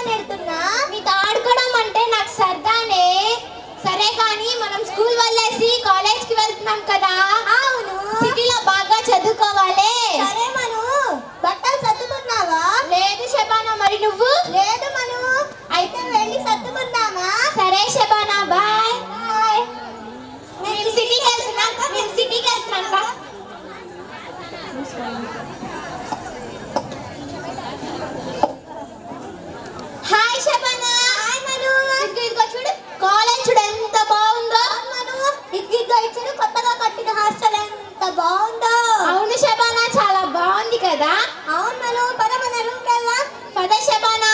అని వెళ్తున్నా? నీతో ఆడుకోవడం అంటే నాకు సరదానే. సరే కానీ మనం స్కూల్ వదిలేసి కాలేజ్కి వెళ్తున్నాం కదా. అవును. సిటీలో బాగా చదువుకోవాలి. సరే మను, బట్టలు సర్దుకున్నావా? లేదు శబానా, మరి నువ్వు? లేదు మను. అయితే వెళ్ళి సర్దుకుందామా? సరే శబానా, బాయ్. బాయ్. మేము సిటీకి వెళ్తున్నాం. హాయ్ శబానా. హాయ్ మను. ఇదిగో చూడు, కాలేజ్ చూడు ఎంత బాగుందో. మను, ఇదిగో చూడు, కొత్తగా కట్టిన హాస్టల్ ఎంత బాగుందో. అవును శబానా, చాలా బాగుంది కదా. అవును మను, పద మన రూమ్కి వెళ్దాం. పద శబానా.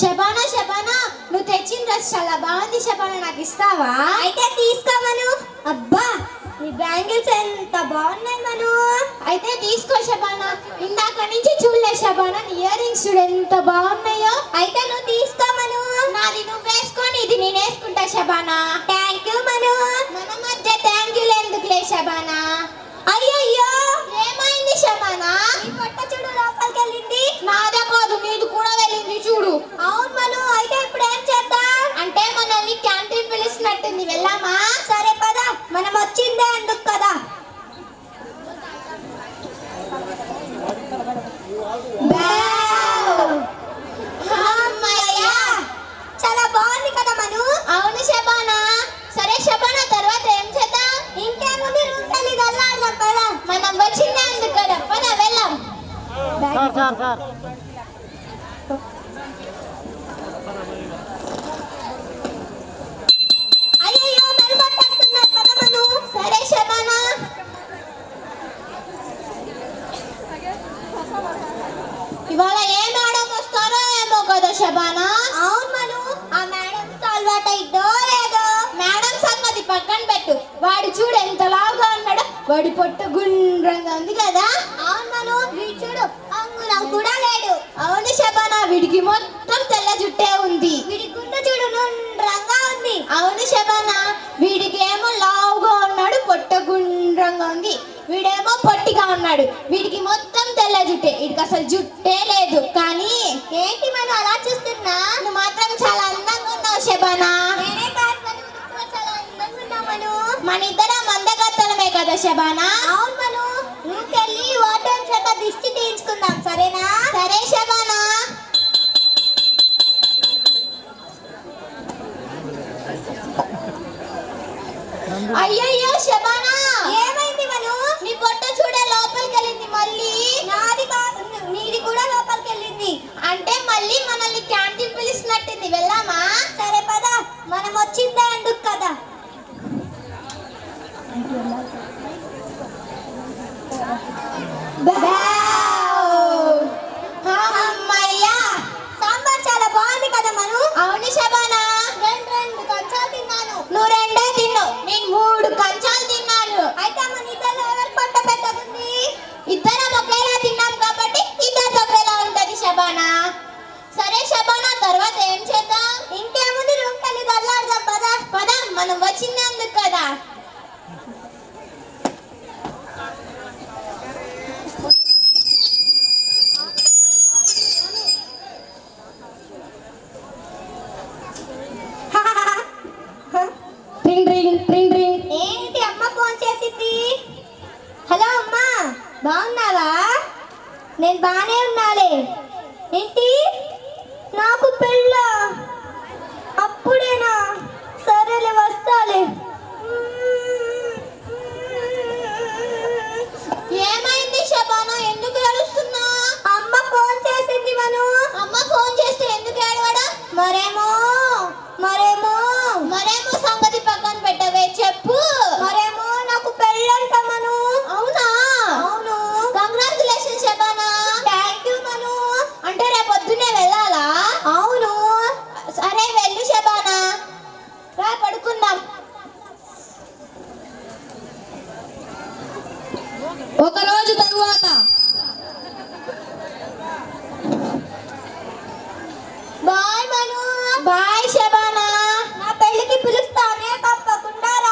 శబానా శబానా, నువ్వు తెచ్చిన డ్రెస్ చాలా బాగుంది శబానా, నాకు ఇస్తావా? అయితే తీసుకో మను. అబ్బా, నీ బ్యాంగిల్స్ ఎంత బాగున్నాయి మను. అయితే తీసుకో శబానా. ఇందాక నుంచి చూడలే శబానా, నీ ఇయర్ రింగ్స్ చూడు ఎంత బాగున్నాయో. అయితే నువ్వు తీసుకో మను. నాది నువ్వు వేసుకొని ఇది నేను వేసుకుంటా శబానా. థ్యాంక్ యూ మను. మన మధ్య థ్యాంక్ యూ ఎందుకులే శబానా. అయ్యయ్యో, ఏమైంది శబానా? నీ పొట్ట చూడు లోపలికి వెళ్ళింది. నాదే కాదు, నీది కూడా వెళ్ళింది చూడు. అవును మను, అయితే ఇప్పుడు ఏం చేద్దాం? అంటే మనల్ని క్యాంటీన్ పిలుస్తున్నట్టుంది, వెళ్ళామా? సరే పద, మనం వచ్చిందే అందుకు కదా. అమ్మయ్యా, చాలా బాగుంది కదా మను. అవును శబానా. సరే శబానా, తర్వాత ఏం చేద్దాం? ఇంకేముంది, రూమ్ వెళ్ళి గల్లాడదాం పద. మనం వచ్చిందే అందుకు కదా, పద వెళ్ళాం. సార్ అయ్యయ్యో, మెరుగొట్టేస్తున్నారు, పద మను. సరే శబానా. ఇవాళ ఏ మేడం వస్తారో ఏమో కదా శబానా. అవును మను, ఆ మేడంతో అలవాటైద్దో లేదో. మేడం సంగతి పక్కన పెట్టు, వాడు చూడు ఎంత లావుగా ఉన్నాడో. వాడి పొట్టు గుండ్రంగా ఉంది కదా. అవును మను, వీడు చూడు, అంగుళం కూడా లేడు. అవును శబానా, వీడికి మొత్తం తెల్ల జుట్టే ఉంది. వీడి గుండె చూడు, నుండ్రంగా ఉంది. అవును శబానా, వీడికి ఏమో లావుగా ఉన్నాడు, పొట్ట గుండ్రంగా ఉంది. వీడేమో పొట్టిగా ఉన్నాడు, వీడికి మొత్తం తెల్ల జుట్టే, వీడికి అసలు జుట్టే లేదు. కానీ ఏంటి మను అలా చూస్తున్నా? నువ్వు మాత్రం చాలా అందంగా ఉన్నావు శబానా. నేనే కాదు మను, నువ్వు చాలా అందంగా ఉన్నావు మను. మన ఇద్దరం అందగత్తలమే కదా శబానా. అవును మను, నువ్వుకెళ్ళి ఓటం చేత దిష్టి తీయించుకుందాం, సరేనా? సరే శబానా. అయ్యయ్యో శబానా, ఏమైంది మను? నీ పొట్ట చూడే లోపలికి వెళ్ళింది మళ్ళీ. నాది కాదు, నీది కూడా లోపలికి వెళ్ళింది. అంటే మళ్ళీ మనల్ని క్యాంటీన్ పిలుస్తున్నట్టుంది, వెళ్దామా? సరే పద, మనం వచ్చిందే అందుకు కదా. అమ్మయ్యా, సాంబార్ చాలా బాగుంది కదా మను. అవును శబానా. రెండు కంచాలు తిన్నాను. నువ్వు రెండే తిన్నావు, నేను 3 కంచాలు తిన్నాను. అయితే మన ఇద్దరు ఎవరి పొట్ట పెద్దగుంది? ఇద్దరం ఒకేలా తిన్నాం కాబట్టి ఇద్దరు ఒకేలా ఉంటది శబానా. సరే శబానా, తర్వాత ఏం చేద్దాం? ఇంకేముంది, రూమ్ వెళ్ళి గల్లాడదాం పద. పద, మనం వచ్చిందందుకు కదా. Ring ring ring ring. ఏంటి అమ్మ ఫోన్ చేసింది? హలో అమ్మా, బాగున్నావా? నేను బానే ఉన్నాలే. ఏంటి, నాకు పెళ్ళ? అప్పుడేనా? సరేలే, వస్తాలే. ఏమైంది శబానా, ఎందుకు ఏడుస్తున్నా? అమ్మ ఫోన్ చేసింది మను. అమ్మ ఫోన్ చేస్తే ఎందుకు ఏడవడం? మరేమో మరేమో మరేమో సంగతి పక్కన పెట్టవే, చెప్పు. మరేమో నాకు పెళ్ళంట మను. అవునా? అవును. కంగ్రాచులేషన్ శబానా. థ్యాంక్ యూ మను. అంటే రేపు పొద్దున్నే వెళ్ళాలా? అవును. సరే వెళ్ళు శబానా, రా పడుకుందాం. ఒక రోజు తరువాత బాయ్ మను. బాయ్ శబానా. నా పెళ్ళికి పిలుస్తానే, తప్పకుండా రా.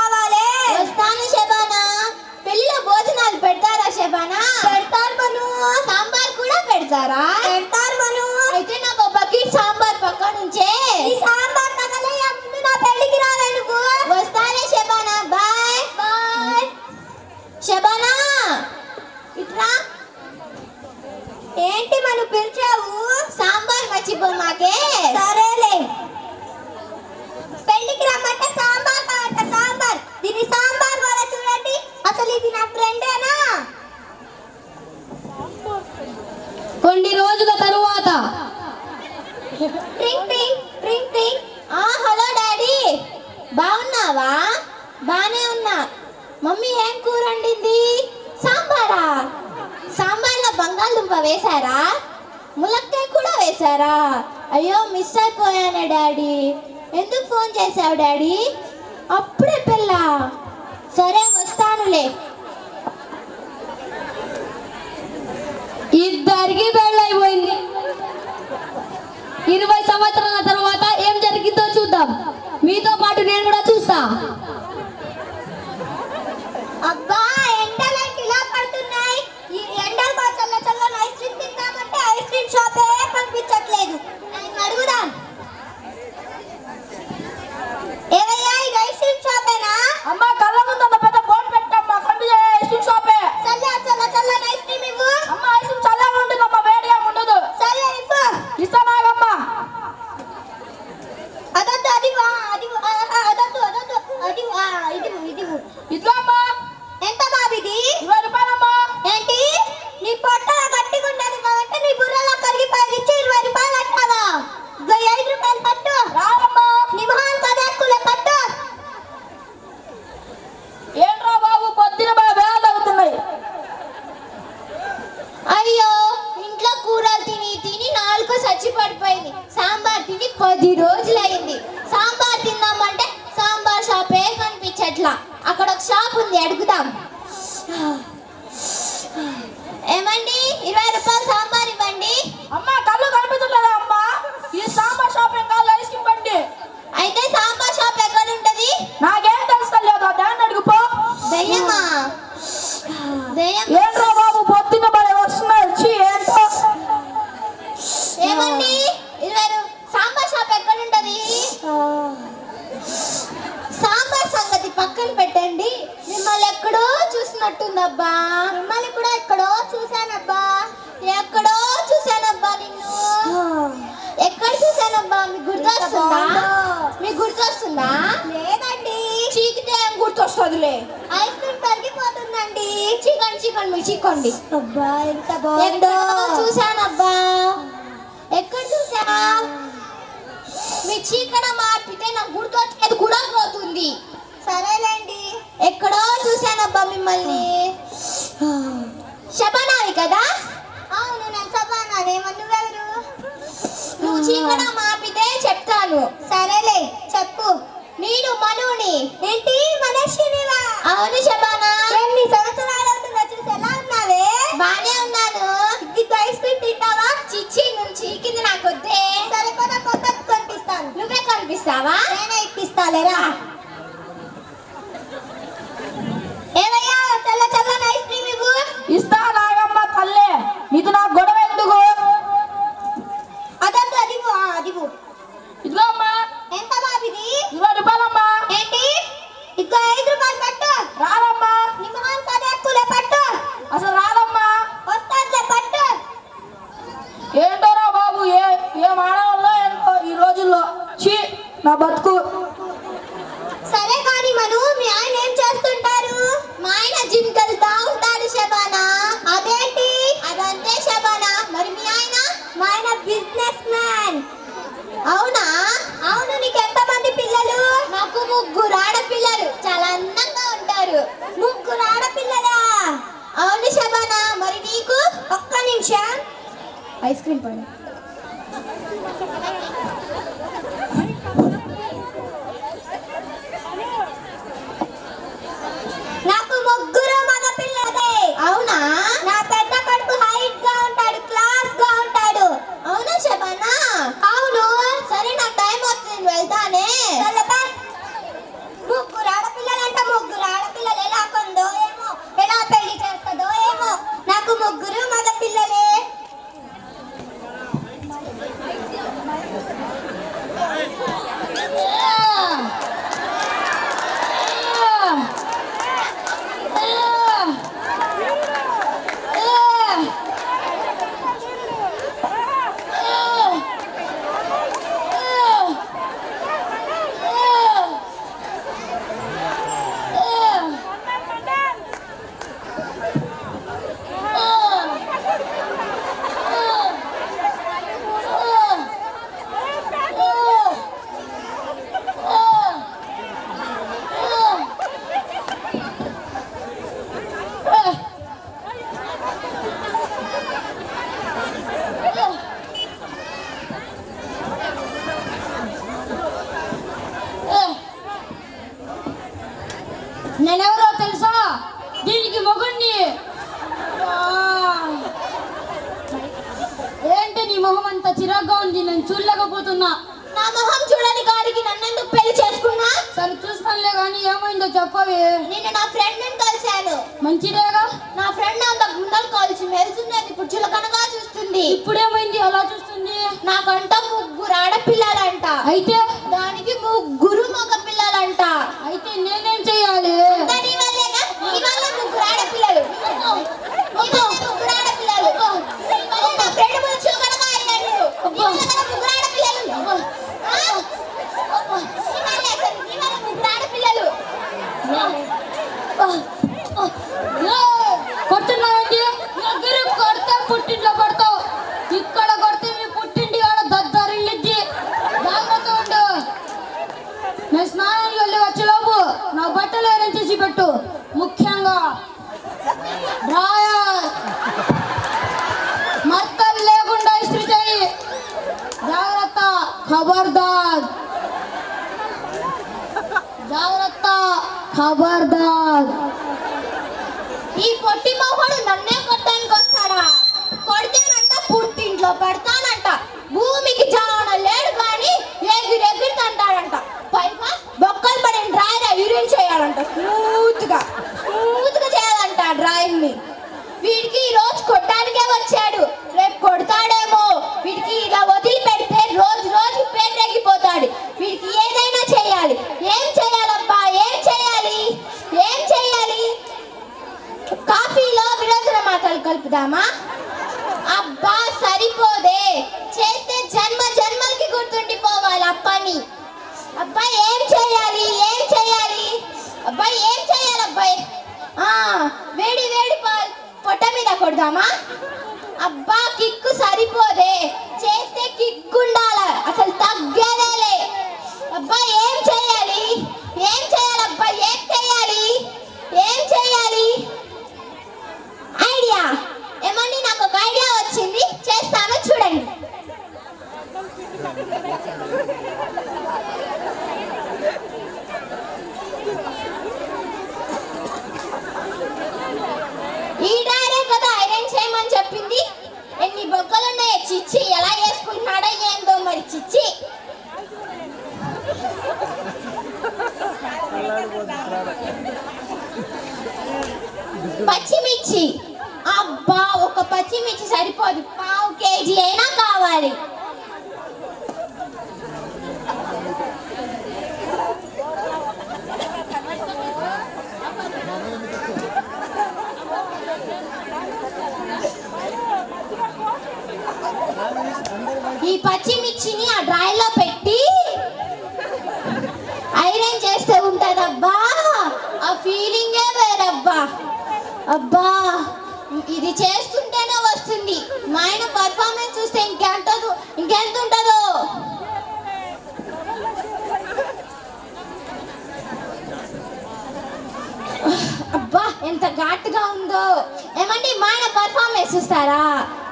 బాగున్నావా? బానే ఉన్నా. మమ్మీ ఏం కూర వండింది? సాంబారా? సాంబార్లో బంగాళదుంప వేశారా? ములక్కాయ కూడా వేశారా? అయ్యో మిస్ అయిపోయానే డాడీ. ఎందుకు ఫోన్ చేసావు డాడీ? అప్పుడే పెళ్ళా? సరే వస్తానులే. ఇద్దరికి పెళ్ళైపోయింది. 20 సంవత్సరాల తర్వాత ఏం జరిగిందో చూద్దాం. మీతో పాటు నేను కూడా చూస్తా. అబ్బా ఎండలకి ఇలా పడుతున్నాయి. ఈ ఎండలు చల్ల చల్లని ఐస్ క్రీమ్ తిందామంటే ఐస్ క్రీమ్ షాపే పంపించట్లేదు. నేను అడుగుదాం. ఏవయ్యా ఇది ఐస్ క్రీమ్ షాపేనా? అమ్మ కళ్ళ ముందు అంత పెద్ద బోర్డు పెట్టమ్మా, కంటి ఐస్ క్రీమ్ షాపే. చల్లని ఐస్ క్రీమ్ ఇవ్వు. అమ్మ ఐస్ క్రీమ్ చల్లగా ఉంటుందమ్మా, వేడిగా ఉండదు. సరే ఇవ్వు. ఇస్తానాగమ్మా. అదొద్దు అది అదొద్దు అది ఇది ఇట్లా అమ్మా. ఎంత బాబిది? 20 రూపాయలమ్మా. ఏంటి నీ పొట్ట గట్టిగా ఉన్నది కాబట్టి నీ బుర్రలో కరిగిపోయి ఇచ్చి 20 రూపాయలు అంటావా? 5 రూపాయలు పట్టు. రాదమ్మా. నీ మొహం కదక్కులే పట్టు. ఏంట్రా బాబు పొద్దున వేలు తగ్గుతున్నాయి. అయ్యో ఇంట్లో కూరలు తిని తిని నాలుక చచ్చి పడిపోయింది. సాంబార్ తిని 10 రోజులైంది. సాంబార్ తిందామంటే సాంబార్ షాపే కనిపించట్లా. అక్కడ ఒక షాప్ ఉంది, అడుగుదాం. ఏమండి 20 రూపాయలు సాంబార్ ఇవ్వండి. అమ్మా కళ్ళు కనిపించట్లేదా అమ్మా? ఈ సాంబార్ షాప్ ఏం కాదు, ఐస్ క్రీమ్ బండి. అయితే సాంబార్ షాప్ ఎక్కడ ఉంటది? నాకేం తెలుస్తలేదు, దాన్ని అడుగుపో. దయ్యమా? దయ్యం. ఏంట్రా బాబు పొద్దున్న మరి వస్తున్నాయి వచ్చి ఏంటో. ఏమండి 20 సాంబార్ షాప్ ఎక్కడ ఉంటది? సాంబార్ సంగతి పక్కన పెట్టండి. మిమ్మల్ని ఎక్కడో చూసినట్టుందబ్బా. మిమ్మల్ని కూడా ఎక్కడో చూశానబ్బా. ఎక్కడో చూశానబ్బా నిన్ను. ఎక్కడ చూశానబ్బా? మీకు గుర్తొస్తుందా? మీకు గుర్తొస్తుందా? లేదండి. చీకితే ఏం గుర్తొస్తుందిలే. Ice cream కరిగిపోతుందండి. చీకండి చీకండి, మీరు చీకండి. అబ్బా ఎంత బాగుందో. ఎక్కడో చూశానబ్బా. ఎక్కడ చూసా? మీ చీకడం మార్పితే నాకు గుర్తొచ్చేది కూడా పోతుంది. సరేలేండి. ఎక్కడో చూశానబ్బా మిమ్మల్ని. శబనావి కదా? అవును నేను చెప్పాను. నువ్వెవరు? నువ్వు చీకడం మార్పితే చెప్తాను. సరేలే చెప్పు. నేను మనుని. ఏంటి మనస్వినివా? అవును శబానా. ఎన్ని సంవత్సరాలు అవుతుందో చూసి ఎలా ఉన్నావే? బానే ఉన్నాను. ఇది ఐస్ క్రీమ్ తింటావా? చిచ్చి నువ్వు చీకింది నాకొద్దే. సరిపోదా కొత్తది కొనిపిస్తాను. నువ్వే కనిపిస్తావా? నేనే ఇప్పిస్తాలేరా. ఏవయ్యా చల్లని ఐస్ క్రీమ్ ఇవ్వు. ఇస్తా నాగమ్మ తల్లే, నీకు నాకు గొడవ ఎందుకు? అదొద్దు అదివు. ఇదిగో అమ్మా. ఎంత బాబిది? 20 రూపాయలమ్మా. ఏంటి ఇంకా 5 రూపాయలు పట్టు. రాదమ్మా. నీ మొహం కదక్కులే పట్టు. అసలు రాదమ్మా. వస్తానులే పట్టు. ఏంటోరా బాబు, ఏ మానవుల్లో ఏంటో ఈ రోజుల్లో. చీ నా బతుకు. సరే కానీ మను మీ ఆయన ఏం చేస్తుంటారు? మా ఆయన జిమ్ కెళ్తా ఉంటాడు శబానా. అదేంటి? అదంతే శబానా. మరి మీ ఆయన? మా ఆయన బిజినెస్ మ్యాన్. అవునా? అవును. నీకు ఎంతమంది పిల్లలు? నాకు 3 ఆడపిల్లలు. చాలా అందంగా ఉంటారు. 3 ఆడపిల్లలా? అవును శబానా. మరి నీకు? ఒక్క నిమిషం. ఐస్ క్రీమ్ పడి. నాకు 3 మగ పిల్లలే. అవునా? నా పెద్ద కొడుకు హైట్ గా ఉంటాడు, క్లాస్ గా ఉంటాడు. అవునా శబానా? అవును. సరే నాకు టైం అవుతుంది, వెళ్తానే. చల్లపా. 3 ఆడపిల్లలంట. 3 ఆడపిల్లలు ఎలా కొందో ఏమో, ఎలా పెళ్లి చేస్తుందో ఏమో. నాకు 3 మగ పిల్లలే. నేనెవరో తెలుసా? దీనికి మొగుణ్ణి. ఏంటి నీ మొహం అంత చిరాగ్గా ఉంది? నేను చూడలేకపోతున్నా. నా మొహం చూడని గారికి నన్నెందుకు పెళ్లి చేసుకున్నా? సరే చూస్తానులే కానీ ఏమైందో చెప్పవే. నిన్న నా ఫ్రెండ్ ని కలిశాను. మంచిదేగా? నా ఫ్రెండ్ అంత గుండెలు కలిసి మెరుస్తున్నది, ఇప్పుడు చులకనగా చూస్తుంది. ఇప్పుడేమైంది అలా చూస్తుంది? నాకంట 3 ఆడపిల్లలంట. అయితే దానికి 3 మగ పిల్లలంట. అయితే నేనేం చెయ్యాలి? నీ వల్లేనా? నీ వల్ల 3 ఆడపిల్లలు. నీ వల్ల 3 ఆడపిల్లలు. నీ వల్ల నా ఫ్రెండ్ ముందు చులకనగా అయ్యాడు. నీ వల్ల కదా 3 ఆడపిల్లలు. నీ వల్ల 3 ఆడపిల్లలు. కొడుతున్నావండి? దగ్గర కొడితే పుట్టింట్లో పడతావు, ఇక్కడ కొడితే మీ పుట్టింటి కాడ దద్దరిల్లిద్ది. జాగ్రత్త ఉండు. నేను స్నానానికి వెళ్ళి వచ్చేలోపు నా బట్టలు ఏరేం చేసి పెట్టు. ముఖ్యంగా డ్రాయర్ మత్తలు లేకుండా ఇస్త్రీ చేయి. జాగ్రత్త, ఖబర్దార్. జాగ్రత్త, ఖబర్దార్. ఈ పొట్టి మొహడు నన్నే కొట్టడానికి వస్తాడా? కొడితేనంట పుట్టింట్లో పెడతానంట. భూమికి జాన లేడు కానీ ఎగిరెగిరితంటాడంట. పైగా బొక్కలు పడిన డ్రాయర్ యూరిన్ చేయాలంట. స్మూత్ గా చేయాలంట డ్రాయింగ్ ని. వీడికి ఈ రోజు కొట్టడానికే వచ్చాడు, రేపు కొడతాడేమో. వీడికి ఇలా వదిలి పెడితే రోజు పేరెగిపోతాడు. వీడికి ఏదైనా చేయాలి. ఏం చేయాలబ్బా? ఏం చేయాలి? కాఫీలో విరోచన మాటలు కలుపుదామా? అబ్బా సరిపోదే. చేస్తే జన్మలకి గుర్తుండిపోవాలి ఆ పని. అబ్బాయి ఏం చేయాలి? అబ్బాయి వేడి పాలు పొట్ట మీద కొడదామా? అబ్బా కిక్కు సరిపోదే. చేస్తే కిక్కు ఉండాలి, అసలు తగ్గేదేలే. అబ్బాయి ఏం చేయాలి? అబ్బాయి ఏం చేయాలి? ఐడియా ఏమండి? నాకు ఒక ఐడియా వచ్చింది, చేస్తాను చూడండి. ఈ డ్రాయరే కదా ఐరన్ చేయమని చెప్పింది. ఎన్ని బొక్కలున్నాయో చిచ్చి. ఎలా వేసుకుంటున్నాడో ఏందో మరి చిచ్చి. పచ్చిమిర్చి. అబ్బా ఒక పచ్చిమిర్చి సరిపోదు, 1/2 కేజీ అయినా కావాలి. ఈ పచ్చిమిర్చిని ఆ డ్రాయర్ లో పెట్టి ఐరన్ చేస్తే ఉంటదబ్బా, ఆ ఫీలింగే వేరబ్బా. అబ్బా ఇది చేస్తుంటేనే వస్తుంది. మా ఆయన పర్ఫార్మెన్స్ చూస్తే ఇంకెంత ఉంటుందో. అబ్బా ఎంత ఘాటుగా ఉందో. ఏమండి మా ఆయన పర్ఫార్మెన్స్ చూస్తారా?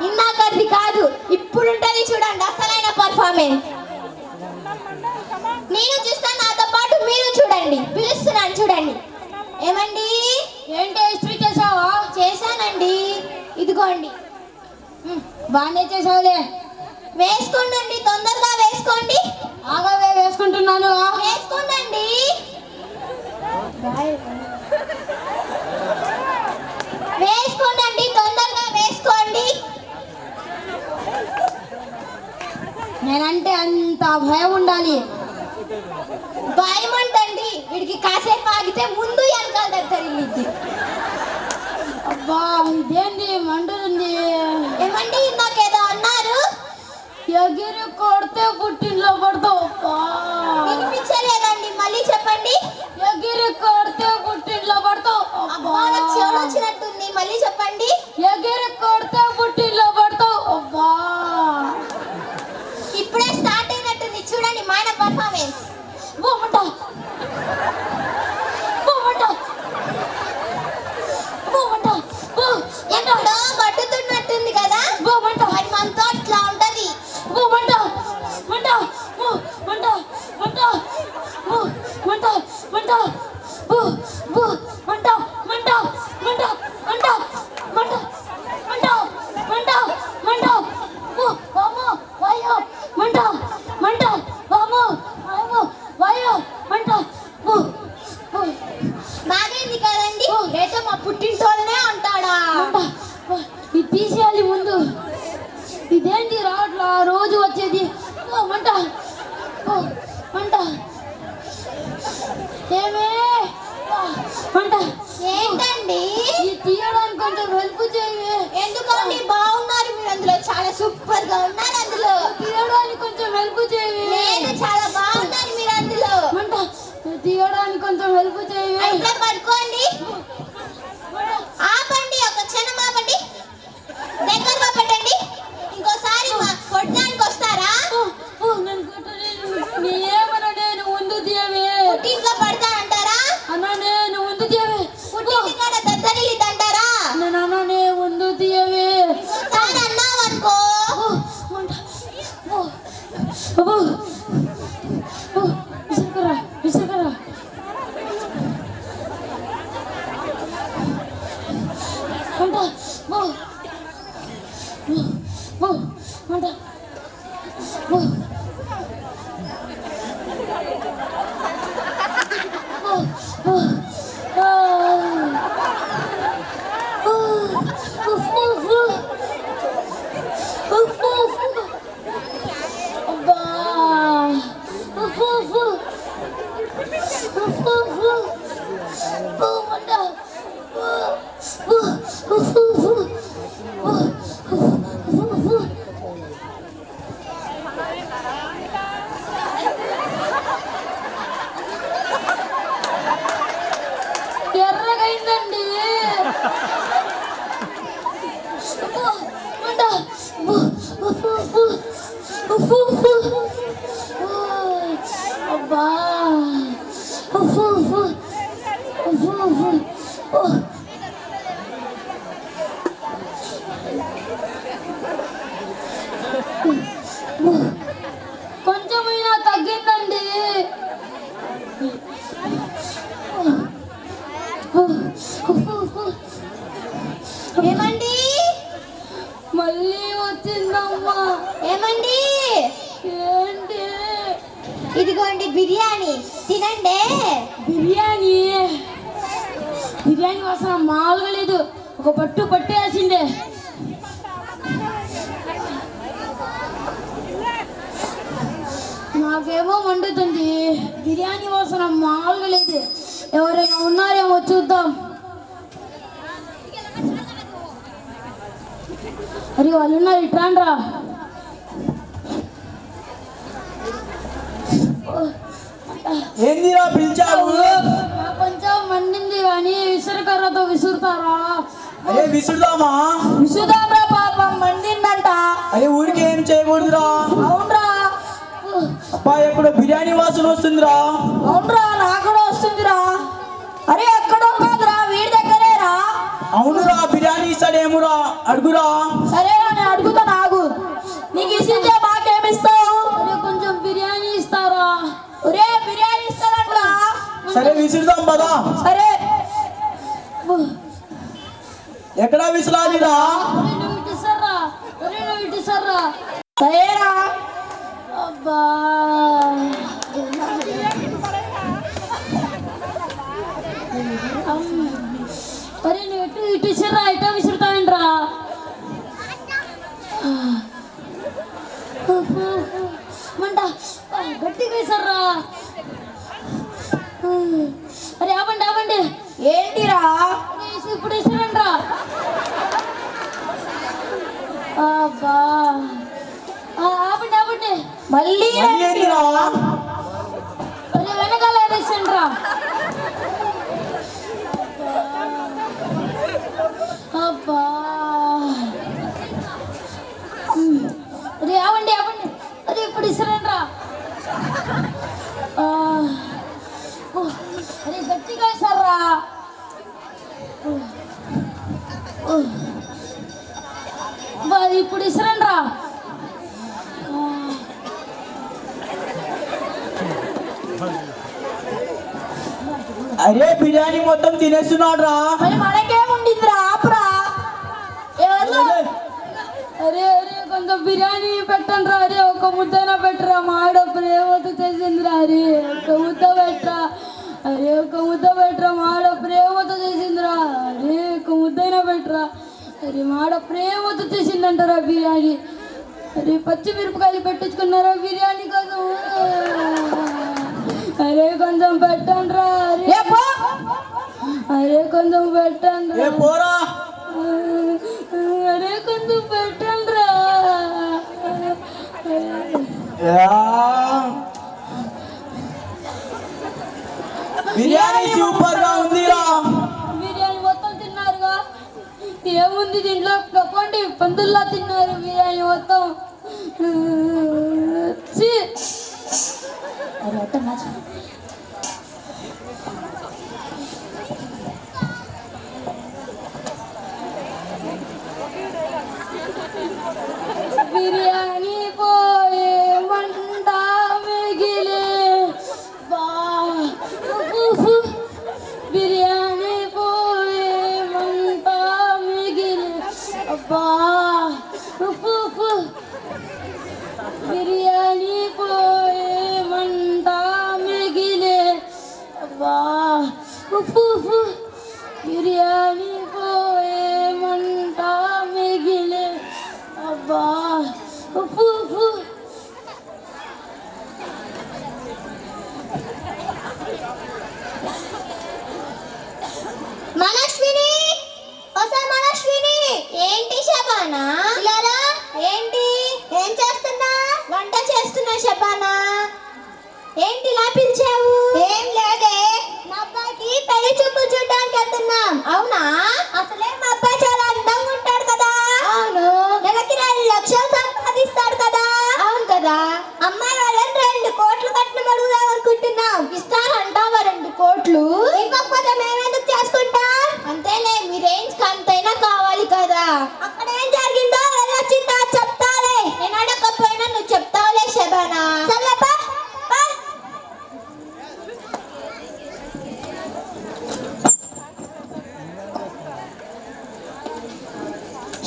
ఇందాకది కాదు, ఇప్పుడు ఉంటది చూడండి అసలైన పర్ఫార్మెన్స్. నేను చూస్తాను, నాతో పాటు మీరు చూడండి. పిలుస్తున్నాను చూడండి. ఏమండి? ఏంటి ఇస్త్రీ చేసావా? చేశానండి, ఇదిగోండి. బాగానే చేసావులే. వేసుకోండి, తొందరగా వేసుకోండి. ఆగవే, వేసుకుంటున్నాను. వేసుకోండి. తొందరగా వేసుకోండి. నేనంటే అంత భయం ఉండాలి. భయం అంటండి, వీడికి కాసేపు ఆగితే ముందు వెనకాల దగ్గరిల్లిద్ది. అబ్బా ఇదేంటి మండుతుంది? ఏమండి ఇందాకేదో అన్నారు? ఎగిరి కొడితే పుట్టింట్లో పడతావు. వినిపించలేదండి, మళ్ళీ చెప్పండి. ఎగిరి కొడితే పుట్టింట్లో పడతావు. అబ్బా నాకు చెవులు వచ్చినట్టుంది, మళ్ళీ చెప్పండి. ఎగిరి కొడితే పుట్టింట్లో పడతావు. అబ్బా ఇప్పుడే స్టార్ట్ అయినట్టుంది చూడండి మా ఆయన పర్ఫార్మెన్స్. ఎక్కడో పట్టుతున్నట్టుంది కదా, మనతో అట్లా ఉంటది. మంట మంట మంట మంట మంట మంట మంట మంట వామో వాయో మంట మంట వామో వామో వాయో మంట బాగైంది కదండి రేతో మా పుట్టింటోళ్ళనే అంటాడా ఇది తీసేయాలి ముందు ఇదేంటి రావట్లా రోజు వచ్చేది మంట మంట ఏమే మంట ఏంటండి ఇది తీయడానికి కొంచెం హెల్ప్ చేయి ఎందుకండి బాగున్నారు మీరు అందులో చాలా సూపర్ గా ఉన్నారు అందులో తీయడానికి కొంచెం హెల్ప్ చేయి లేదు చాలా బాగున్నారు మీరు అందులో మంట తీయడానికి కొంచెం హెల్ప్ చేయి అయితే పడుకోండి ఆపండి ఒక క్షణం ఆపండి దగ్గరగా పెట్టండి ఇంకోసారి కొట్టడానికి వస్తారా నేను కొట్టలేను నేనేమన్నా నేను ముందు తీయవే పుట్టింట్లో పడతానంటారా అన్నా నేను ముందు తీయవే పుట్టింటి కాడ దద్దరిల్లిద్దంటారా నేను అన్నా నేను ముందు తీయవే ఒకసారి అన్నావనుకో మంట అబ్బో విసురుకరా విసురుకరా మంట మంట ఎర్రగైందండి అబ్బా కొంచెమైనా తగ్గిందండి ఏమండి మళ్ళీ వచ్చిందమ్మా ఏమండి ఏంటి ఇదిగోండి బిర్యానీ తినండి బిర్యానీ బిర్యానీ వాసన మామూలుగా లేదు ఒక పట్టు పట్టేయాల్సిందే నాకేమో మండుతుంది బిర్యానీ వాసన మామూలుగా లేదు ఎవరైనా ఉన్నారేమో చూద్దాం అరే వాళ్ళు ఉన్నారు ఇట్రాండ్రా ఏందిరా పిలిచావు? కొంచెం మండింది కానీ విసురుకర్రతో విసురుతారా అరే విసురుదామా? విసుదాంరా పాపం మండిందంట. అరే ఊరికి ఏం చేయకూడదురా. అవునరా అబ్బా ఎక్కడో బిర్యానీ వాసన వస్తుందిరా. అవునరా నాకు కూడా వస్తుందిరా. అరే ఎక్కడో కాదురా వీడి దగ్గరేరా. అవునురా బిర్యానీ ఇస్తాడేమురా అడుగురా. సరేరా నేను అడుగుతా నాగు. నీకు ఇస్తే మాకేమిస్తావు? కొంచెం బిర్యానీ ఇస్తారా? ఒరే బిర్యానీ ఇస్తారంట్రా. సరే విసురుదాం పదా. సరే ఎక్కడా విసురాలిరా? ఇటిసర్రా సరేరా. అబ్బా అరే నువ్వు ఇటు ఇసిర్రా ఇటో విసురుతావేంట్రా? మంట గట్టిగా ఇసర్రా. అరే ఆపండి ఆపండి. ఏంటిరా? ఇప్పుడు ఇసిరండ్రా. అబ్బా ఆపండి ఆపండి. మళ్ళీ ఏందిరా? అరే వెనకాల ఇసండ్రా. అబ్బా అరే ఆవండి ఆవండి. అరే ఇప్పుడు ఇసరండ్రా. అరే గట్టిగా ఇసర్రా. ఇప్పుడు ఇసరండ్రా. అరే బిర్యానీ మొత్తం తినేస్తున్నాడు రా. మరి మనకేముండిందిరా ఆపురా. అరే అరే కొంచెం బిర్యానీ పెట్టండి రా. అరే ఒక ముద్దైనా పెట్టరా. మాడ ప్రేమతో చేసిందిరా. అరే ఒక ముద్ద పెట్టరా. అరే ఒక ముద్ద పెట్టరా. మాడ ప్రేమతో చేసిందిరా. అరే ఒక ముద్దైనా పెట్టరా. అరే మాడ ప్రేమతో చేసిందంటారా బిర్యానీ. అరే పచ్చిమిరపకాయలు పెట్టించుకున్నారా బిర్యానీ కోసం. అరే కొంచెం పెట్టండి రా. అరే కొంచెం పెట్టండి ఏ పోరా. అరే కొంచెం పెట్టండి రా. బిర్యానీ సూపర్ గా ఉందిరా. బిర్యానీ మొత్తం తిన్నారుగా. ఏముంది దీంట్లో చెప్పండి. పందుల్లా తిన్నారు బిర్యానీ మొత్తం. ఛీ. బిర్యానీ పోయే మంట మిగిలే బా. బిర్యానీ పోయే మంట మిగిలే అబ్బా. బిర్యానీ పోయే మంట మిగిలే అబ్బా. బిర్యానీ పోయే మంట మిగిలే అబ్బా. మనస్విని, మనస్విని. ఏంటి శబానా? ఇలారా. ఏంటి? ఏం చేస్తున్నా? వంట చేస్తున్నా శబానా. ఏంటి ఇలా పిలిచావు? ఏం లేదే, మా అబ్బాయికి పెళ్లి చూపులు చూడడానికి వెళ్తున్నాం. అవునా? అసలే మా అబ్బాయి చాలా అందంగా ఉంటాడు కదా. అవును. నెలకి 2 లక్షలు సంపాదిస్తాడు కదా. అవును కదా. అమ్మాయి వాళ్ళని 2 కోట్లు కట్నం అడుగుదాం అనుకుంటున్నాం. ఇస్తారంటావా 2 కోట్లు? ఇవ్వకపోతే మేమెందుకు చేసుకుంటాం? అంతేలే, మీ రేంజ్ అంతైనా కావాలి కదా. అక్కడ ఏం జరిగిందో వెళ్ళొచ్చిందా చెప్తాలే. నేను అడగకపోయినా నువ్వు చెప్తావులే శబానా. చల్లప్పా.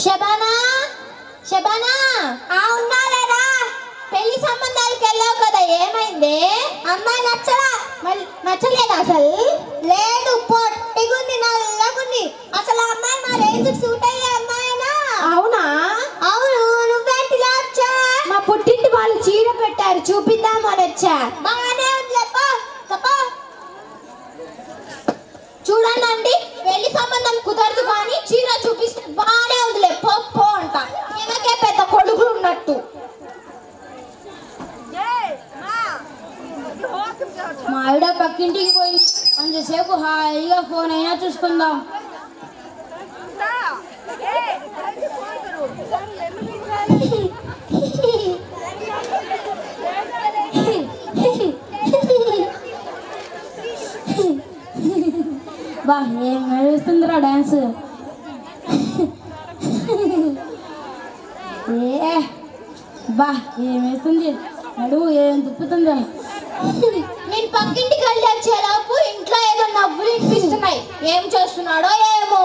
శబానా, శబానా. ఉన్నాలేరా. పెళ్లి సంబంధాలకు వెళ్ళావు కదా, ఏమైంది? అమ్మాయి నచ్చలా. మళ్ళీ నచ్చలేదు అసలు? లేదు, పొట్టిగుంది, నల్లగుంది. అసలు ఆ అమ్మాయి మా రేంజ్ సూట్ అయ్యే అమ్మాయినా? అవునా? అవును. నువ్వేంటిలా వచ్చా? మా పుట్టింటి వాళ్ళు చీర పెట్టారు, చూపిద్దామని వచ్చా. బాగానే ఉంది. చూడండి అండి, పెళ్లి సంబంధం కుదరదు కానీ చీర చూపిస్తే బాగానే ఉందిలే. పప్పు అంట. ఈమెకే పెద్ద కొడుకులు ఉన్నట్టు. మా ఆవిడ పక్కింటికి పోయి కొంచెంసేపు హాయిగా ఫోన్ అయినా చూసుకుందాం. బా ఏం వేస్తుందిరా డాన్స్. ఏ బా ఏం వేస్తుంది. నడువు ఏం తిప్పుతుందా. నేను పక్కింటికి వెళ్ళి వచ్చేలోపు ఇంట్లో ఏదో నవ్వులు వినిపిస్తున్నాయి. ఏం చేస్తున్నాడో ఏమో.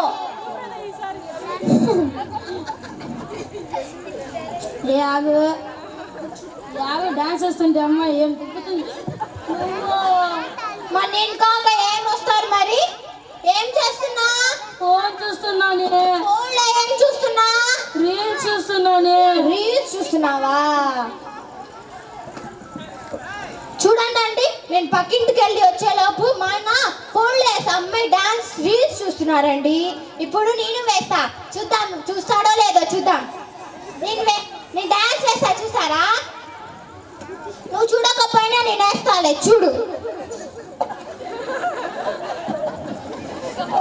ఆగు డాన్స్ వేస్తుంటే అమ్మాయి ఏం తిప్పుతుంది. మరి నేను కాక ఏం వస్తారు మరి? ఏం చేస్తున్నా? ఫోన్ చూస్తున్నానే. ఫోన్లో ఏం చూస్తున్నా? రీల్స్ చూస్తున్నానే. రీల్స్ చూస్తున్నావా? చూడండి అండి, నేను పక్కింటికి వెళ్ళి వచ్చేలోపు మా ఆయన ఫోన్లో వేసి అమ్మాయి డాన్స్ రీల్స్ చూస్తున్నారండి. ఇప్పుడు నేను వేస్తా, చూద్దాం చూస్తాడో లేదో చూద్దాం. నేను డాన్స్ వేస్తా, చూసారా? నువ్వు చూడకపోయినా నేను వేస్తాలే, చూడు.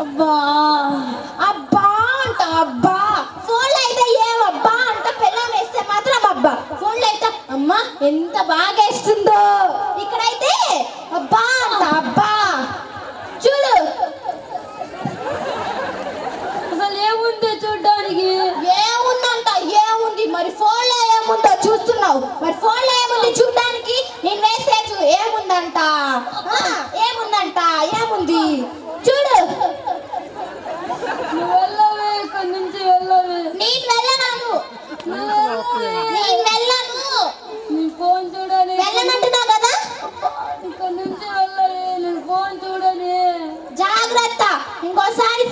అబ్బా అబ్బా అంట. అబ్బా ఫోన్లో అయితే ఏమబ్బా అంట. పిల్లం వేస్తే మాత్రం అబ్బా. ఫోన్లో అయితే అమ్మా ఎంత బాగా వేస్తుందో. ఇక్కడైతే అబ్బా అంట. అబ్బా చూడు. అసలు ఏముంది చూడ్డానికి? ఏముందంట. ఏముంది మరి? ఫోన్లో ఏముందో చూస్తున్నావు. మరి ఫోన్లో ఏముంది చూడ్డానికి? నేను వేసే ఏముందంట. ఏముందంట. ఏముంది?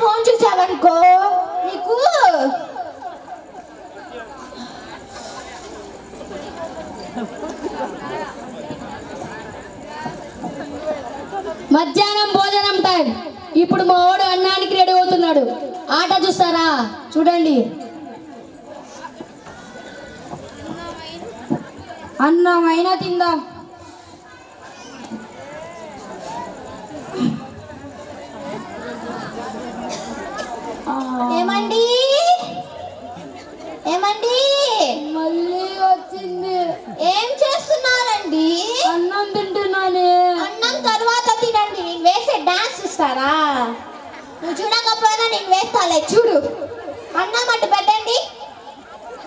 ఫోన్ చూసావనుకో నీకు మధ్యాహ్నం భోజనం టైం. ఇప్పుడు మా వాడు అన్నానికి రెడీ అవుతున్నాడు. ఆట చూస్తారా? చూడండి. అన్నమైనా తిందాం. ఏమండి ఏమండి మళ్ళీ వచ్చింది. ఏం చేస్తున్నారండి? అన్నం తింటున్నానే. అన్నం తర్వాత తినండి. నేను వేసే డాన్స్ చూస్తారా? నువ్వు చూడకపోయినా నేను వేస్తాలే, చూడు. అన్నం అటు పెట్టండి,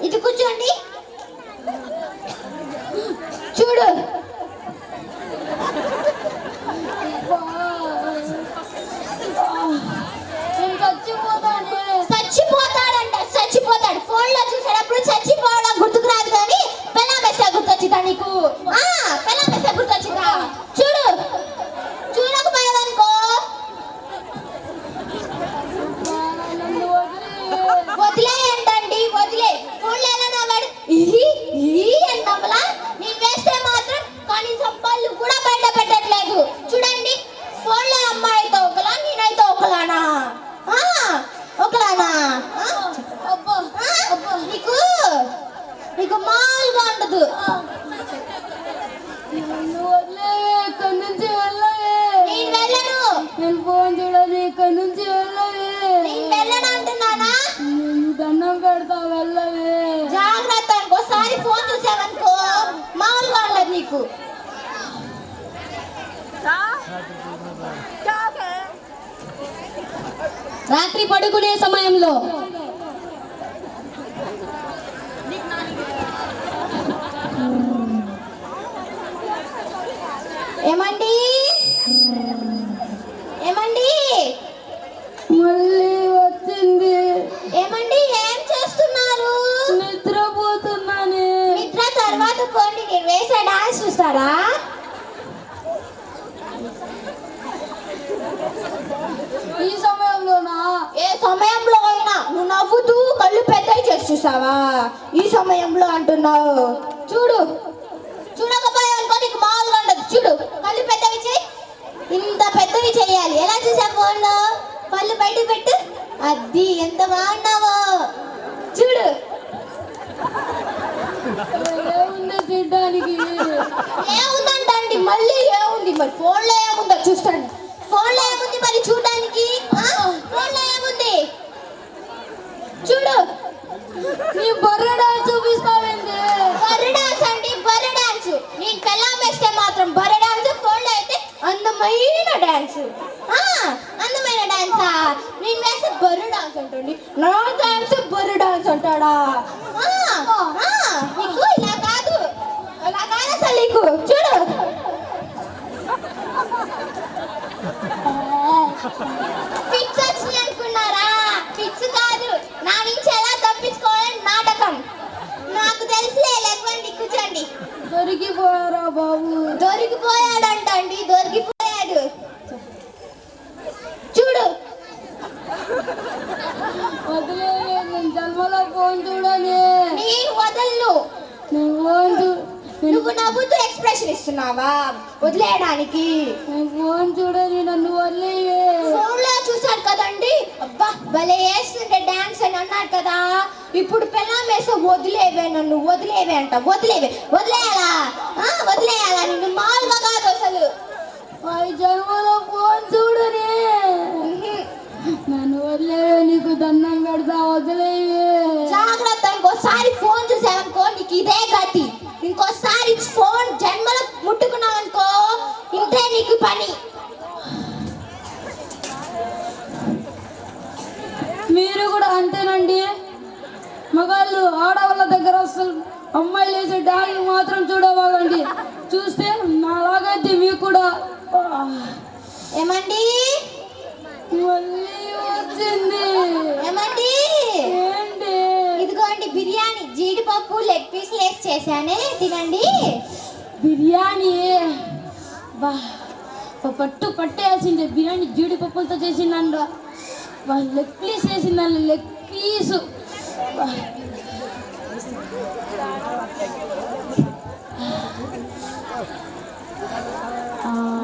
ఇటు కూర్చోండి, చూడు. నేను చచ్చిపోతానే. చచ్చిపోతాడంట, చచ్చిపోతాడు. ఫోన్ లో చూసేటప్పుడు చచ్చిపోవడం గుర్తుకు రాదు కానీ పెళ్ళాం వేస్తే గుర్తొచ్చిందా నీకు? పెళ్ళాం వేస్తే గుర్తొచ్చిందా? చూడు, చూడకపోయావనుకో వదిలేయంటండి, వదిలే. ఫోన్ లేనా వాడు అన్నవలా నేను వేస్తే మాత్రం కనీసం పళ్ళు కూడా బయట పెట్టట్లేదు. చూడండి, ఫోన్ లో అమ్మాయితో ఒకలా, నేనైతే ఒకలానా? ఒకలానా? నీకు నీకు మామూలుగా ఉండదు. ఇక్కడి నుంచి వెళ్ళవే. నేను వెళ్ళను. నేను ఫోన్ చూడదు. ఇక్కడి నుంచి వెళ్ళవే. నేను వెళ్ళను అంటున్నానా? నేను దండం పెడతా, వెళ్ళవే. జాగ్రత్త. ఇంకోసారి ఫోన్ చూసావనుకో మామూలుగా ఉండదు నీకు. రాత్రి పడుకునే సమయంలో ఏమండి ఏమండి మళ్ళీ వచ్చింది. ఏమండి ఏం చేస్తున్నారు? నిద్రపోతున్నానే. నిద్ర తర్వాత పోండి. నేను వేసే డాన్స్ చూస్తారా? ఈ సమయంలోనా? ఏ సమయంలో అయినా నువ్వు నవ్వుతూ కళ్ళు పెద్దవి చేసి చూసావా? ఈ సమయంలో అంటున్నావు. చూడు, చూడకపోయావనుకో నీకు మామూలుగా ఉండదు. చూడు, కళ్ళు పెద్దవి చేయి. ఇంత పెద్దవి చేయాలి. ఎలా చూసా ఫోన్లో? కళ్ళు బయట పెట్టు. అది ఎంత బాగున్నావో చూడు. ఏముంది తినడానికి? ఏముందంటండి? మళ్ళీ ఏముంది? మరి ఫోన్లో ఏముందో చూస్తాను. ఫోన్లో ఏముంది మరి చూడడానికి? ఫోన్లో ఏముంది చూడు. నీ బర్రె డాన్స్ చూపిస్తావేంటి? బర్రె డాన్స్ అండి, బర్రె డాన్స్. నేను పెళ్ళాం వేస్తే మాత్రం బర్రె డాన్స్, ఫోన్లో అయితే అందమైన డాన్స్. అందమైన డాన్సా? నేను వేస్తే బర్రె డాన్స్ అంటండి. నా డాన్స్ బర్రె డాన్స్ అంటాడా? నీకు ఇలా కాదు, అలా కాదు అసలు నీకు. చూడు, పిక్స్ వచ్చినాయి అనుకున్నారా? పిక్స్ కాదు, నా నుంచి ఎలా తప్పించుకోవాలని నాటకం. నాకు తెలుసులే, లేకపోండి కూర్చోండి. దొరికిపోయారా బాబు? దొరికిపోయాడంట అండి, దొరికిపోయాడు. చూడు, వదిలే. నేను జన్మలో ఫోన్ చూడని. నేను వదలను. నేను ఫోన్ నువ్వు నవ్వుతూ ఎక్స్ప్రెషన్ ఇస్తున్నావా వదిలేయడానికి? నేను ఫోన్ చూడని, నన్ను వదిలేయే. ఫోన్ లో చూసాడు కదండి. అబ్బా భలే వేస్తుంటే డాన్స్ అని అన్నాడు కదా. ఇప్పుడు పెళ్ళాం వేస్తే వదిలేవే, నన్ను వదిలేవే అంట. వదిలేవే, వదిలేయాలా? వదిలేయాలా? నిన్ను మామూలుగా కాదు అసలు. ఈ జన్మలో ఫోన్ చూడని. నన్ను వదిలేవే, నీకు దండం పెడతా, వదిలేవే. జాగ్రత్త. ఇంకోసారి ఫోన్ చూసావనుకో నీకు ఇదే గతి. ఇంకోసారి ఫోన్ జన్మలో ముట్టుకున్నావనుకో ఇంతే నీకు పని. మీరు కూడా అంతేనండి. మగాళ్ళు ఆడవాళ్ళ దగ్గర అసలు అమ్మాయిలు వేసే డాన్స్ మాత్రం చూడవాగండి. చూస్తే నాలాగైతే మీకు కూడా. ఏమండి మళ్ళీ వచ్చింది. ఏమండి ఏంటి? ఇదిగోండి బిర్యానీ, జీడిపప్పు లెగ్ పీస్ లేసి చేశానే, తినండి. బిర్యానీ బా పట్టు పట్టేయాల్సిందే. బిర్యానీ జీడిపప్పులతో చేసిందంట. లెగ్ పీస్ వేసిందండి, లెగ్ పీసు.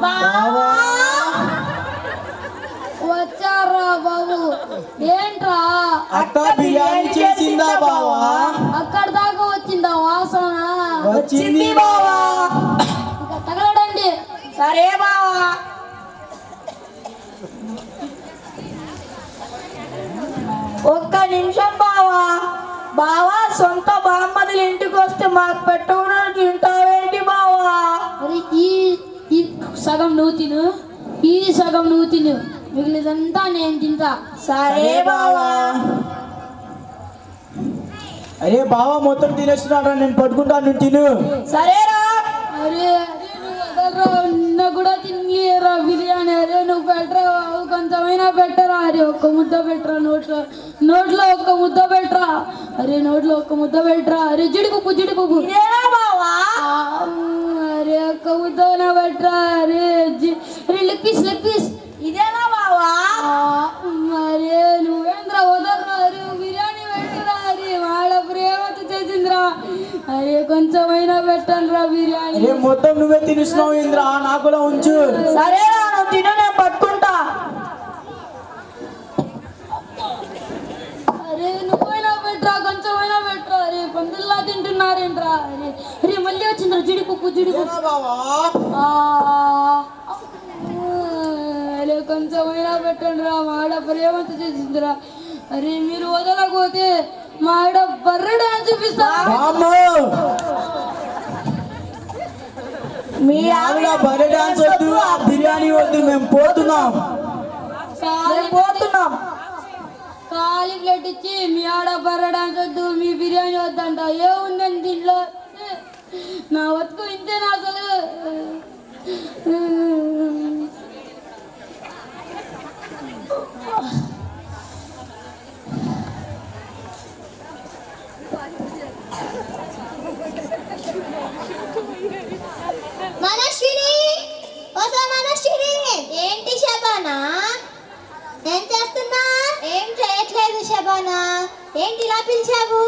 బావా వచ్చారా బాబు? ఏంట్రా అక్క బిర్యానీ చేసిందా బావా? అక్కడ దాకా వచ్చిందా వాసన? వచ్చింది బావా. ఇక తగలడండి. సరే బావా. ఒక్క నిమిషం బావా. బావా, సొంత బామ్మదులు ఇంటికి వస్తే మాకు పెట్టకుండా తింటావేంటి బావా? అరే ఈ సగం నువ్వు తిను, ఈ సగం నువ్వు తిను, మిగిలిదంతా నేను తింటా. సరే బావా. అరే బావా మొత్తం తినేస్తున్నాడు, నేను పట్టుకుంటాను, నువ్వు తిను. సరేరా. అరే నువ్వు వదలరా, నాకు కూడా తినలేరా బిర్యానీ. అరే నువ్వు పెట్టరా బాబు, కొంచెమైనా పెట్టరా. అరే ఒక్క ముద్ద పెట్టరా, నోట్లో ఒక్క ముద్ద పెట్టరా. అరే నోట్లో ఒక్క ముద్ద పెట్టరా. అరే జిడిపప్పు ఇదేనా బావా? అరే ఒక్క ముద్దనా పెట్టరా. అరే అరే లెగ్ పీస్ ఇదేనా బావా? అరే నువ్వేంద్రా వదలరా. అరే బిర్యానీ పెట్టరా. అరే వాళ్ళ ప్రేమతో చేసిందిరా. అరే కొంచెమైనా పెట్టండిరా బిర్యానీ. అరే మొత్తం నువ్వే తినేస్తున్నావు ఇంద్రా, నాకు కూడా ఉంచు. సరేరా, నువ్వు తిను, నేను పట్టుకుంటా. అరే నువ్వైనా పెట్టరా, కొంచెమైనా పెట్టరా. అరే పందుల్లా తింటున్నారేంట్రా. అరే మళ్ళీ వచ్చిందిరా జిడిపప్పు. ఇదేనా బావా? అరే కొంచెమైనా పెట్టండి రా, మాడ ప్రేమతో చేసిందిరా. అరే మీరు వదలకపోతే మాడ బర్రెడు అని చూపిస్తా. బామ్మో, మీ ఆవిడ బర్రె డాన్స్ వద్దు, ఆ బిర్యానీ వద్దు, మేము పోతున్నాం. పోతున్నాం. ఖాళీ ప్లేట్ ఇచ్చి మీ ఆడ బర్రె డాన్స్ వద్దు, మీ బిర్యానీ వద్దంట. ఏముందని దీంట్లో? నా బతుకు ఇంతేనా అసలు? మనశ్విని, మనశ్విని, ఏంటి శబానా? ఏం చేస్తున్నా? ఏం చేయట్లేదు శబానా. ఏంటి ఇలా పిలిచావు?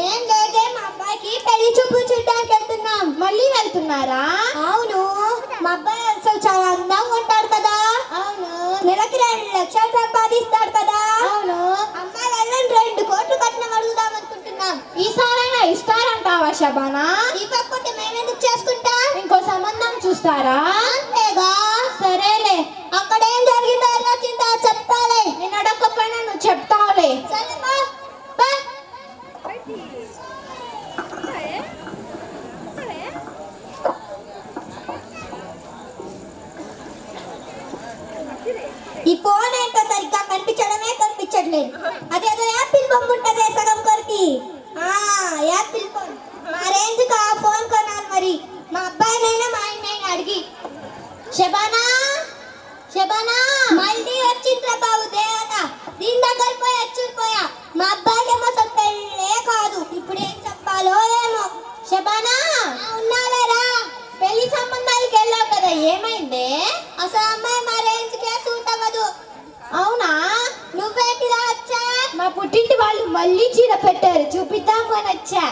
ఏం లేదే, మా అబ్బాయికి పెళ్లి చూపు చూడ్డానికి వెళ్తున్నాం. మళ్ళీ వెళ్తున్నారా? అవును, మా అబ్బాయి అసలు చాలా అందంగా ఉంటాడు కదా. అవును నెలకి 2 లక్షలు సంపాదిస్తాడు కదా. అవును. అమ్మాయి వెళ్ళని 2 కోట్లు కట్నం అడుగుదాం అనుకుంటున్నాం. ఈసారైనా ఇస్తారంటావా శబానా? ఇవ్వకపోతే మేమెందుకు చేసుకుంటాం? ఇంకో సంబంధం చూస్తారా? అంతేగా. సరేలే, అక్కడ ఏం జరిగిందో ఆలోచిందా చెప్తాలే. నేను అడగకపోయినా నువ్వు చెప్తావులే. సరే బా, బా. ఈ ఫోన్ ఏంటో సరిగ్గా కనిపించట్లేదు. అదేదో యాపిల్ బొమ్మ ఉంటదే సగం కొరికి. Apple phone. మా రేంజ్కి ఆ ఫోన్ కొనాలి మరి. మా అబ్బాయినైనా మా ఆయనైనా అడిగి. శబానా, శబానా, మళ్ళీ వచ్చిండ్రా బాబు దేవత. దీని దగ్గర పోయి వచ్చిపోయా. మా అబ్బాయికి ఏమో అసలు పెళ్ళే కాదు. ఇప్పుడు ఏం చెప్పాలో ఏమో. శబానా, ఉన్నాలేరా. పెళ్లి సంబంధాలకు వెళ్ళావు కదా, ఏమైందే? అసలు అమ్మాయి మా రేంజ్కే సూట్ అవ్వదు. అవునా? నువ్వేంటిలా వచ్చా? మా పుట్టింటి వాళ్ళు మళ్ళీ చీర పెట్టారు, చూపిద్దాం కొని వచ్చా.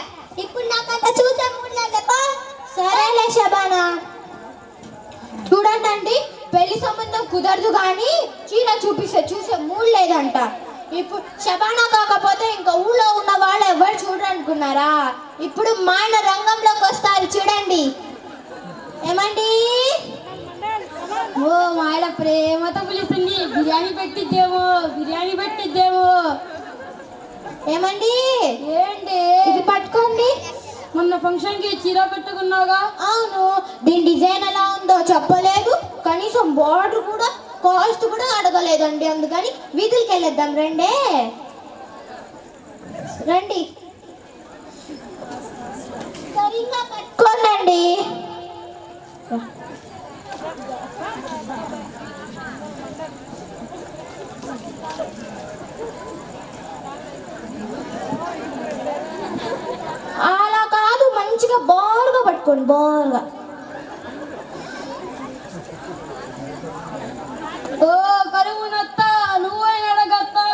ఇప్పుడు నాకంత చూసే మూడు లేదప్పా. సరేలే శబానా. చూడండి, పెళ్లి సంబంధం కుదరదు కానీ చీర చూసే మూడు లేదంట. ఇప్పుడు శబానా కాకపోతే ఇంకా ఊళ్ళో ఉన్న వాళ్ళు ఎవరు చూడనుకున్నారా? ఇప్పుడు మా ఆయన రంగంలోకి వస్తారు, చూడండి. ఏమండి? ఓ మాడ ప్రేమతో పిలుస్తుంది. బిర్యానీ పెట్టిద్దేమో. ఏమండి? ఏంటి ఇది పట్టుకోండి. మొన్న ఫంక్షన్ కి చీర పెట్టుకున్నావుగా? అవును. దీని డిజైన్ ఎలా ఉందో చెప్పలేదు, కనీసం బార్డర్ కూడా కాస్ట్ కూడా అడగలేదండి. అందుకని వీధులకి వెళ్ళేద్దాం రండి. సరిగ్గా పట్టుకోండి. అలా కాదు, మంచిగా బారుగా పట్టుకోండి, బారుగా. ఓ కరువునత్త, నువ్వైనా అడగత్తా.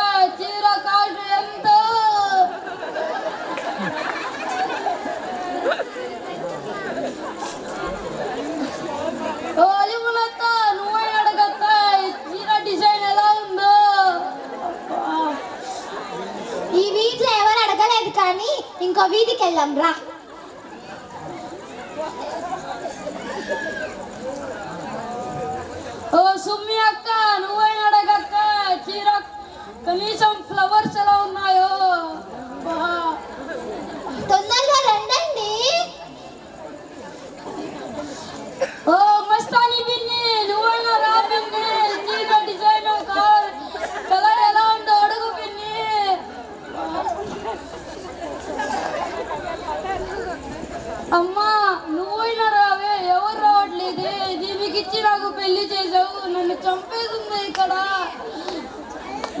ఇంకో వీధికి వెళ్దాం రా. ఓ సుమ్మి అక్క, నువ్వైనా అడగక్క, చీర కనీసం ఫ్లవర్స్ ఎలా ఉన్నాయో. తొందరగా రండి. ఓ మస్తాని పిన్ని, నువ్వైనా రా పిన్ని, చీర డిజైన్ కలర్ ఎలా ఉందో అడుగు పిన్ని. అమ్మా నువ్వైనా రావే, ఎవరు రావట్లేదే. దీనికి ఇచ్చి నాకు పెళ్లి చేసావు, నన్ను చంపేస్తుంది ఇక్కడ.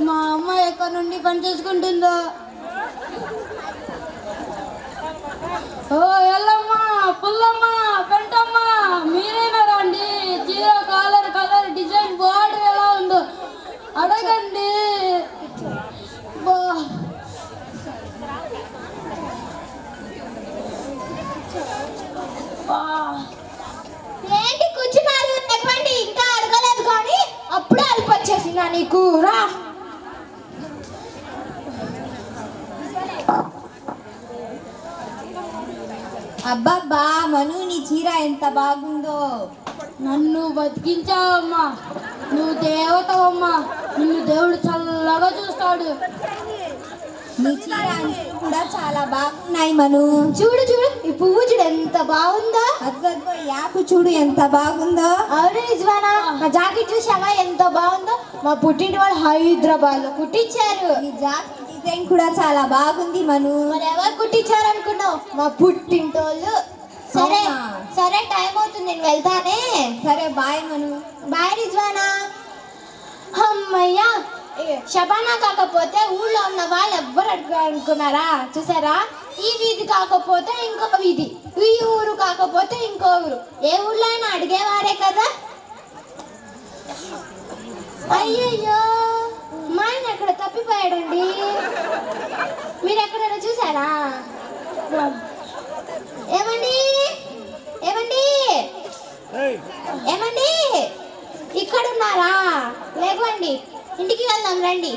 మా అమ్మ ఎక్కడి నుండి పని చేసుకుంటుందో. ఓ ఎల్లమ్మ, పుల్లమ్మ, పెంటమ్మ, మీరైనా రండి. చీర కలర్ డిజైన్ బార్డర్ ఎలా ఉందో అడగండి. ఏంటి కూర్చున్నారు? చెప్పండి. ఇంకా అడగలేదు కానీ అప్పుడే అల్ప వచ్చేసిందా నీకు? రా. అబ్బబ్బా మను, నీ చీర ఎంత బాగుందో. నన్ను బతికించావమ్మా, నువ్వు దేవతవమ్మా, నిన్ను దేవుడు చల్లగా చూస్తాడు. నీ చీర అంచులు కూడా చాలా బాగున్నాయి మను. చూడు ఈ పువ్వు చూడు ఎంత బాగుందో. అగ్గో యాపు చూడు ఎంత బాగుందో. అవును నిజమానా? మా జాకెట్ చూసావా ఎంత బాగుందో? మా పుట్టింటి వాళ్ళు హైదరాబాద్ లో కుట్టించారు. నీ జాకెట్ డిజైన్ కూడా చాలా బాగుంది మను. మరి ఎవరు కుట్టించారు అనుకున్నావు? మా పుట్టింటోళ్ళు. సరే అవునా? సరే, టైం అవుతుంది, నేను వెళ్తానే. సరే బాయ్ మను. బాయ్ రిజ్వానా. అమ్మయ్యా, షబానా కాకపోతే ఊళ్ళో ఉన్న వాళ్ళు ఎవ్వరు అడుగుతారు అనుకున్నారా? చూసారా? ఈ వీధి కాకపోతే ఇంకో వీధి, ఈ ఊరు కాకపోతే ఇంకో ఊరు, ఏ ఊర్లో అయినా అడిగేవారే కదా. అయ్యయ్యో, మా ఆయన ఎక్కడ తప్పిపోయాడండి. మీరు ఎక్కడైనా చూసారా? ఏమండి ఏమండి ఏమండి, ఇక్కడ ఉన్నారా? లేవండి, ఇంటికి వెళ్దాం రండి.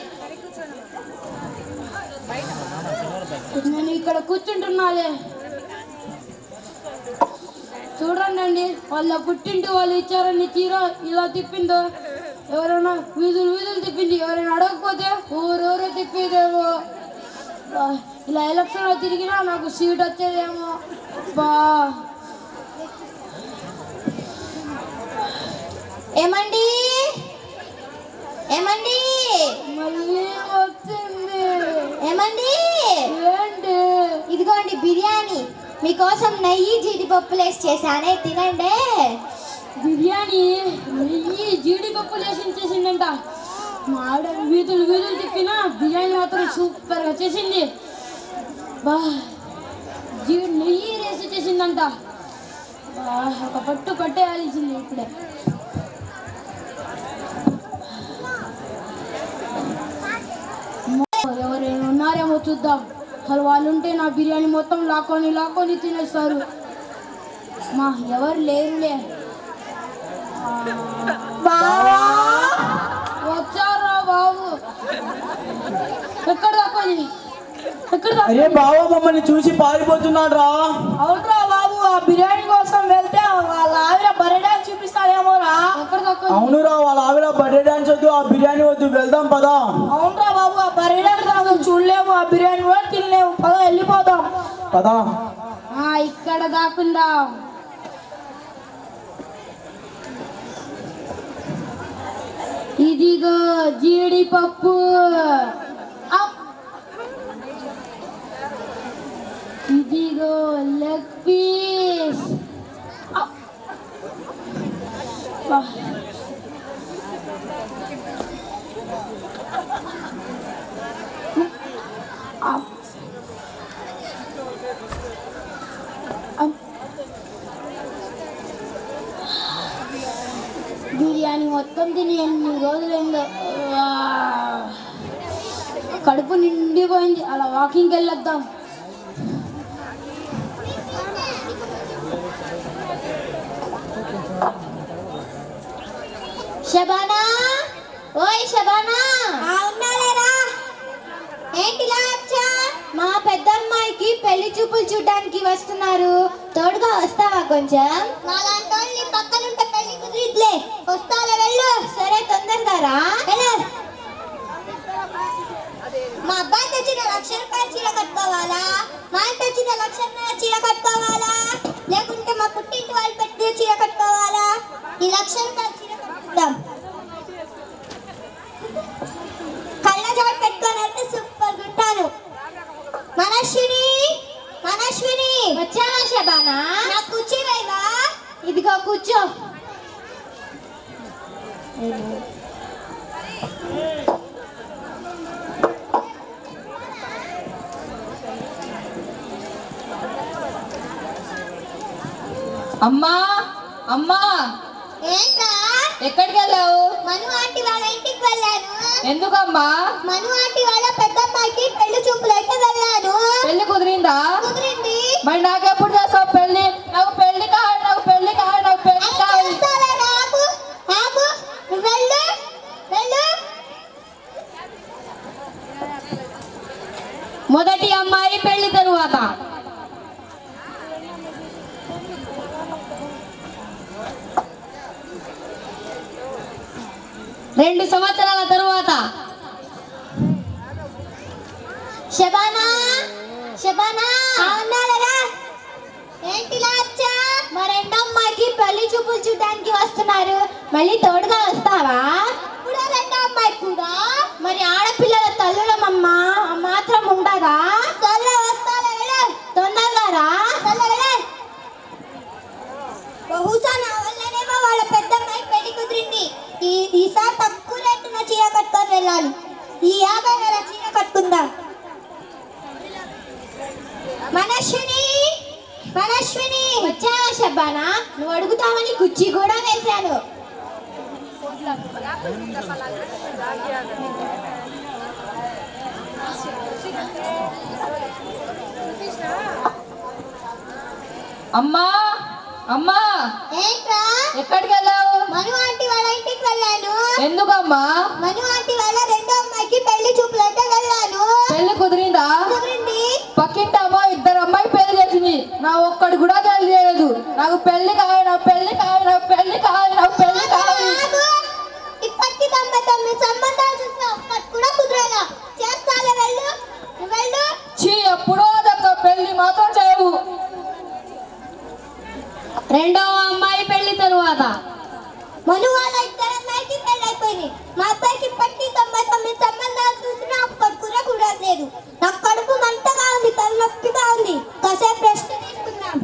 నేను ఇక్కడ కూర్చుంటున్నాలే. చూడండి అండి, వాళ్ళ పుట్టింటి వాళ్ళు ఇచ్చారని చీర ఇలా తిప్పిందో. ఎవరైనా వీధులు తిప్పింది, ఎవరైనా అడగకపోతే ఊరూరు తిప్పేదేమో. ఇలా ఎలక్షన్లో తిరిగినా నాకు సీట్ వచ్చేదేమో. బా ఏమండి ఏమండి మళ్ళీ వచ్చింది. ఏమండి, ఏంటి? ఇదిగోండి బిర్యానీ, మీకోసం నెయ్యి జీడిపప్పులు వేసి చేశానే, తినండి. బిర్యానీ నెయ్యి జీడిపప్పు చేసిందంట. మా ఆవిడ వీధులు తిప్పినా బిర్యానీ మాత్రం సూపర్గా చేసింది. బా నెయ్యి వేసి చేసిందంట. ఒక పట్టు పట్టేయాల్సింది ఇప్పుడే. ఎవరైనా ఉన్నారేమో చూద్దాం. అసలు వాళ్ళు ఉంటే నా బిర్యానీ మొత్తం లాక్కొని తినేస్తారు. మా ఎవరు లేరులే. వచ్చారా బాబు? ఎక్కడ తప్పని అరే బావ మమ్మల్ని చూసి పారిపోతున్నాడు రా. అవునరా బాబు, ఆ బిర్యానీ కోసం వెళ్తే వాళ్ళ ఆవిడ బర్త్డే చూపిస్తాడేమో రా. ఎక్కడ తక్కువ? అవునురా, వాళ్ళ ఆవిడ బర్త్డే డాన్స్ వద్దు, ఆ బిర్యానీ వద్దు, వెళ్దాం పదా. అవునరా బాబు, ఆ బర్త్డే అసలు చూడలేము, ఆ బిర్యానీ కూడా తినలేము. పద వెళ్ళిపోదాం. పదా. ఇక్కడ దాకుండా ఇదిగో జీడిపప్పు. ఇదిగో లెగ్ పీస్. బిర్యానీ మొత్తం తిని ఎన్ని రోజులైందో. కడుపు నిండిపోయింది. అలా వాకింగ్కి వెళ్ళొద్దాం. శబానా, ఓయ్ శబానా. ఉన్నాలేరా? ఏంటి ఇలా వచ్చా? మా పెద్ద పెద్దమ్మాయికి పెళ్లి చూపులు చూడడానికి వస్తున్నారు, తోడుగా వస్తావా కొంచెం? నాలాంటి పక్కనుంటే పెళ్లి కుదిరిద్లే. వస్తాలే వెళ్ళు. సరే తొందరగా రా. మా అబ్బాయి తెచ్చిన ₹1,00,000 చీర కట్టుకోవాలా? మా ఆయన తెచ్చిన ₹1,00,000 చీర కట్టుకోవాలా? లేకుంటే మా పుట్టింటి వాళ్ళు పెట్టిన చీర కట్టుకోవాలా? ఈ ₹1,00,000 చీర కట్టుకుందాం. కళ్ళజోడు పెట్టుకొని వెళ్తే సూపర్ ఉంటాను. మనస్విని, మనస్విని వచ్చావా శబానా? నాకు కూర్చోవేవా? ఇదిగో కూర్చో. అమ్మా అమ్మా, ఏంట్రా? ఎక్కడికి వెళ్ళావు? మను ఆంటీ వాళ్ళ ఇంటికి వెళ్ళాను. ఎందుకమ్మా? మను ఆంటీ వాళ్ళ పెద్దమ్మాయికి పెళ్లి చూపులైతే వెళ్ళాను. పెళ్లి కుదిరిందా? కుదిరింది. మరి నాకెప్పుడు చేస్తావు పెళ్లి? నాకు పెళ్లి కావాలి, నాకు పెళ్లి కావాలి, నాకు పెళ్లి కావాలి. చేస్తారా? ఆగు, ఆగు. నువ్వు వెళ్ళు, వెళ్ళు. మొదటి అమ్మాయి పెళ్లి తరువాత. రెండు సంవత్సరాల తరువాత. శబానా, శబానా అవునారా? ఏంటిలా వచ్చా? మా రెండో అమ్మాయికి పెళ్లి చూపులు చూడడానికి వస్తున్నారు, మళ్ళీ తోడుగా వస్తావా? ఇప్పుడు రెండో అమ్మాయి కూడా. మరి ఆడపిల్లల తల్లులమమ్మా, మాత్రం ఉండదా? సర్లే వస్తాలే, వెళ్ళు. తొందరగా రా. సర్లే వెళ్ళు. బహుశా నా వల్లనేమో వాళ్ళ పెద్దమ్మాయి పెళ్లి కుదిరింది. ఈసారి తక్కువ రేటున చీర కట్టుకొని వెళ్ళాలి. ఈ 50,000 చీర కట్టుకుందాం. మనస్విని, మనస్విని వచ్చావా శబానా? నువ్వు అడుగుతావని కుర్చీ కూడా వేశాను. అమ్మా అమ్మా, ఏంట్రా? ఎక్కడికి వెళ్ళావు? మను ఆంటీ వాళ్ళ ఇంటికి వెళ్ళాను. ఎందుకమ్మా? మను ఆంటీ వాళ్ళ రెండో అమ్మాయికి పెళ్లి చూపులైతే వెళ్ళాను. పెళ్లి కుదిరిందా? కుదిరింది. పక్కింటి అమ్మ ఇద్దరు అమ్మాయి పెళ్లి చేసింది, నా ఒక్కడు కూడా పెళ్లి చేయలేదు. నాకు పెళ్లి కావాలి, నాకు పెళ్లి కావాలి, నాకు పెళ్లి కావాలి, నాకు పెళ్లి కావాలి. ఆగు. ఇప్పటికి 99 సంబంధాలు చూసినా ఒక్కటి కూడా కుదిరేలా. చేస్తాలే, వెళ్ళు, నువ్వు వెళ్ళు. చీ, ఎప్పుడో అదొక పెళ్లి మాత్రం చేయవు. రెండవ అమ్మాయి పెళ్లి తరువాత. మను వాళ్ళ ఇద్దరు అమ్మాయికి పెళ్లి అయిపోయింది. మా అబ్బాయికి ఇప్పటికి 99 సంబంధాలు చూసినా ఒక్కటి కూడా కుదరలేదు. నాకు కడుపు మంటగా ఉంది, తలనొప్పిగా ఉంది. కాసేపు రెస్ట్ తీసుకుందాం.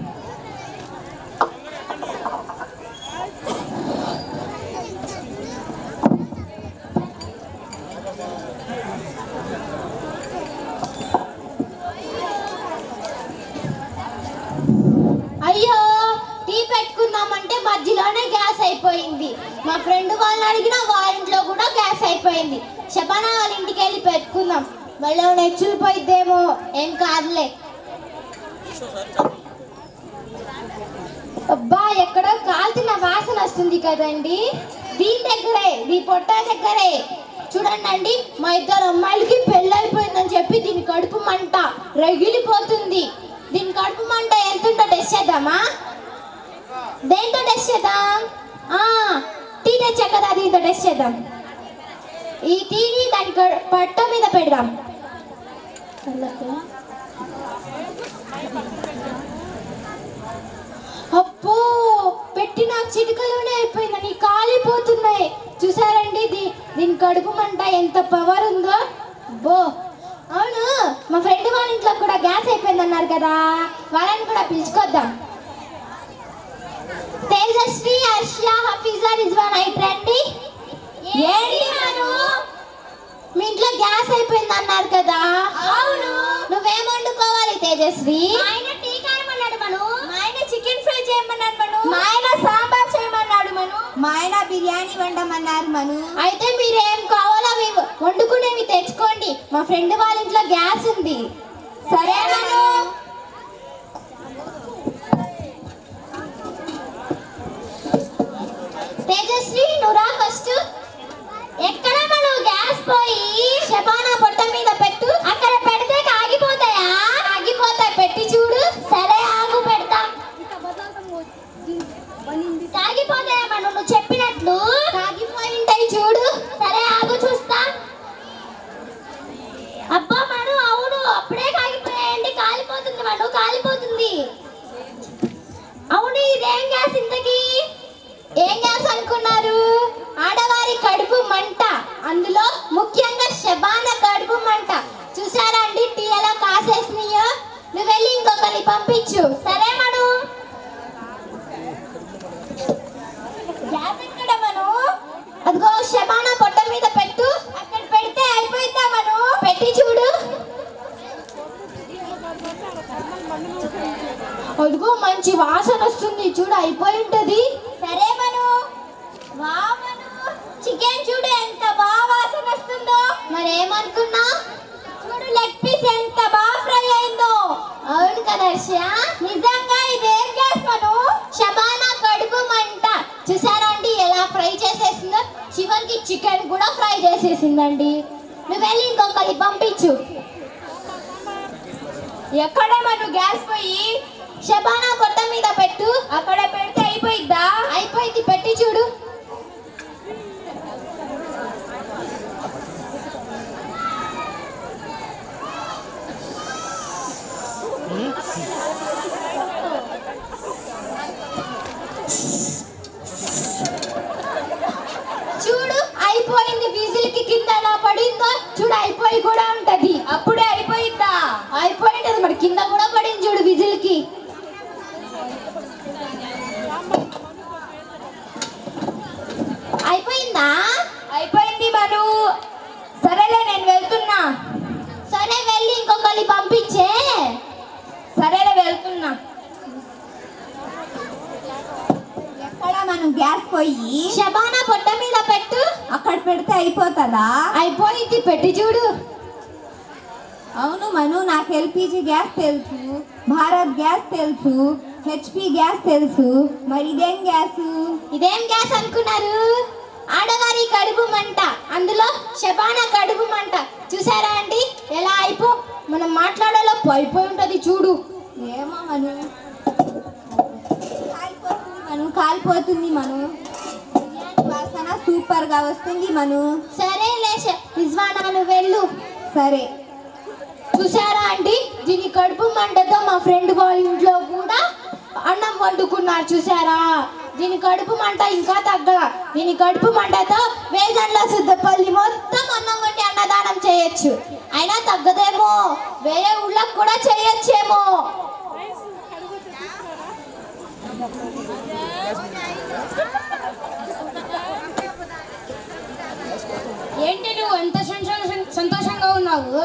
అయ్యో, టీ పెట్టుకుందామంటే మధ్యలోనే గ్యాస్ అయిపోయింది. మా ఫ్రెండ్ వాళ్ళని అడిగినా వాళ్ళ ఇంట్లో కూడా గ్యాస్ అయిపోయింది. శబానా వాళ్ళ ఇంటికి వెళ్ళి పెట్టుకుందాం, మళ్ళీ నెచ్చులు పోయిద్దేమో. ఏం కాదులే. అబ్బా, ఎక్కడో కాల్చిన వాసన వస్తుంది కదండి. దీని దగ్గరే, దీ పొట్ట దగ్గరే చూడండి. మా ఇద్దరు అమ్మాయిలకి పెళ్ళి అయిపోయిందని చెప్పి దీని కడుపు మంట రగిలిపోతుంది. దీని కడుపు మంట ఎంతుందో టెస్ట్ చేద్దామా? దేంతో టెస్ట్ చేద్దాం? టీ తెచ్చా కదా, దీంతో టెస్ట్ చేద్దాం. ఈ టీని దాని పట్ట మీద పెడదాం. అబ్బో, పెట్టిన చిటికలోనే అయిపోయిందని కాలిపోతున్నాయి. చూసారండి దీని కడుపు మంట ఎంత పవర్ ఉందో. అబ్బో, అవును, మా ఫ్రెండ్ వాళ్ళ ఇంట్లో కూడా గ్యాస్ అయిపోయింది అన్నారు కదా, వాళ్ళని కూడా పిలుచుకొద్దాం. తేజశ్రీ, హర్ష, హఫీజా, రిజ్వాన్ అయితే రండి. ఏంటి మను, మీ ఇంట్లో గ్యాస్ అయిపోయింది అన్నారు కదా? అవును. నువ్వేం వండుకోవాలి తేజశ్రీ? మా ఆయన టీ కాయమన్నాడు మను. మా ఆయన చికెన్ ఫ్రై చేయమన్నాడు మను. మా ఆయన సాంబార్ చేయమన్నాడు మను. మా ఆయన బిర్యానీ వండమన్నారు మను. అయితే మీరేం కావాలో అవి వండుకునేవి తెచ్చుకోండి. మా ఫ్రెండ్ వాళ్ళ ఇంట్లో గ్యాస్ ఉంది. సరే మను. తేజశ్రీ, నువ్వు రా ఫస్ట్. ఎక్కడ మనం గ్యాస్ పోయి శబానా పొట్ట మీద పెట్టు. అక్కడ పెడితే కాగిపోతాయా? మంచి వాసన వస్తుంది చూడు, అయిపోయి ఉంటది. సరే మను. వావ్ మను, చికెన్ చూడు ఎంత బాగా వాసన వస్తుందో. మరేమనుకున్నా? చూడు లెగ్ పీస్ ఎంత బాగా ఫ్రై అయిందో. అవును కదా హర్ష. నిజంగా ఇదేం గ్యాస్ మను? షబానా కడుపు మంట. చూసారా అండి ఎలా ఫ్రై చేసేసిందో? చివరికి చికెన్ కూడా ఫ్రై చేసేసిందండి. నువ్వు వెళ్ళి ఇంకొకరి పంపించు. ఎక్కడ మను గ్యాస్ పోయి? షబానా పొట్ట మీద పెట్టు. అక్కడ పెడితే అయిపోయిద్దా? అయిపోయింది, పెట్టి చూడు. చూడు అయిపోయింది. విజిల్కి కింద ఎలా పడిందో చూడు, అయిపోయి కూడా ఉంటది. అప్పుడే అయిపోయిద్దా? అయిపోయింటది మరి, కింద కూడా పడింది చూడు విజిల్కి. అయిపోయిందా? అయిపోయింది మను. సరేలే నేను వెళ్తున్నా. సరే వెళ్ళి ఇంకొకరి పంపించే. సరేలే వెళ్తున్నా. ఎక్కడ మనం గ్యాస్ పోయి? షబానా పొట్ట మీద పెట్టు. అక్కడ పెడితే అయిపోతుందా? అయిపోయింది, పెట్టి చూడు. అవును మను, నాకు ఎల్పిజి గ్యాస్ తెలుసు, భారత్ గ్యాస్ తెలుసు, హెచ్పి గ్యాస్ తెలుసు, మరి ఇదేం గ్యాస్? ఇదేం గ్యాస్ అనుకున్నారు? ఆడవారి కడుపు మంట, అందులో షబానా కడుపు మంట. చూసారా అండి ఎలా మనం మాట్లాడాలో అయిపోయి ఉంటది చూడు. ఏమో మను, కాలిపోతుంది మను. బిర్యానీ వాసన సూపర్ గా వస్తుంది మను. సరేలే రిజ్వానా నువ్వు వెళ్ళు. సరే. చూసారా అండి, దీని కడుపు మంటతో మా ఫ్రెండ్ వాళ్ళ ఇంట్లో కూడా అన్నం వండుకున్నారు. చూసారా, దీని కడుపు మంట ఇంకా తగ్గల. దీని కడుపు మంటతో వేజన్ల శుద్ధపల్లి మొత్తం అన్నం వండి అన్నదానం చేయొచ్చు. అయినా తగ్గదేమో, వేరే ఊళ్ళకి కూడా చేయొచ్చేమో. ఏంటి నువ్వు ఎంత సంతోషంగా ఉన్నావు?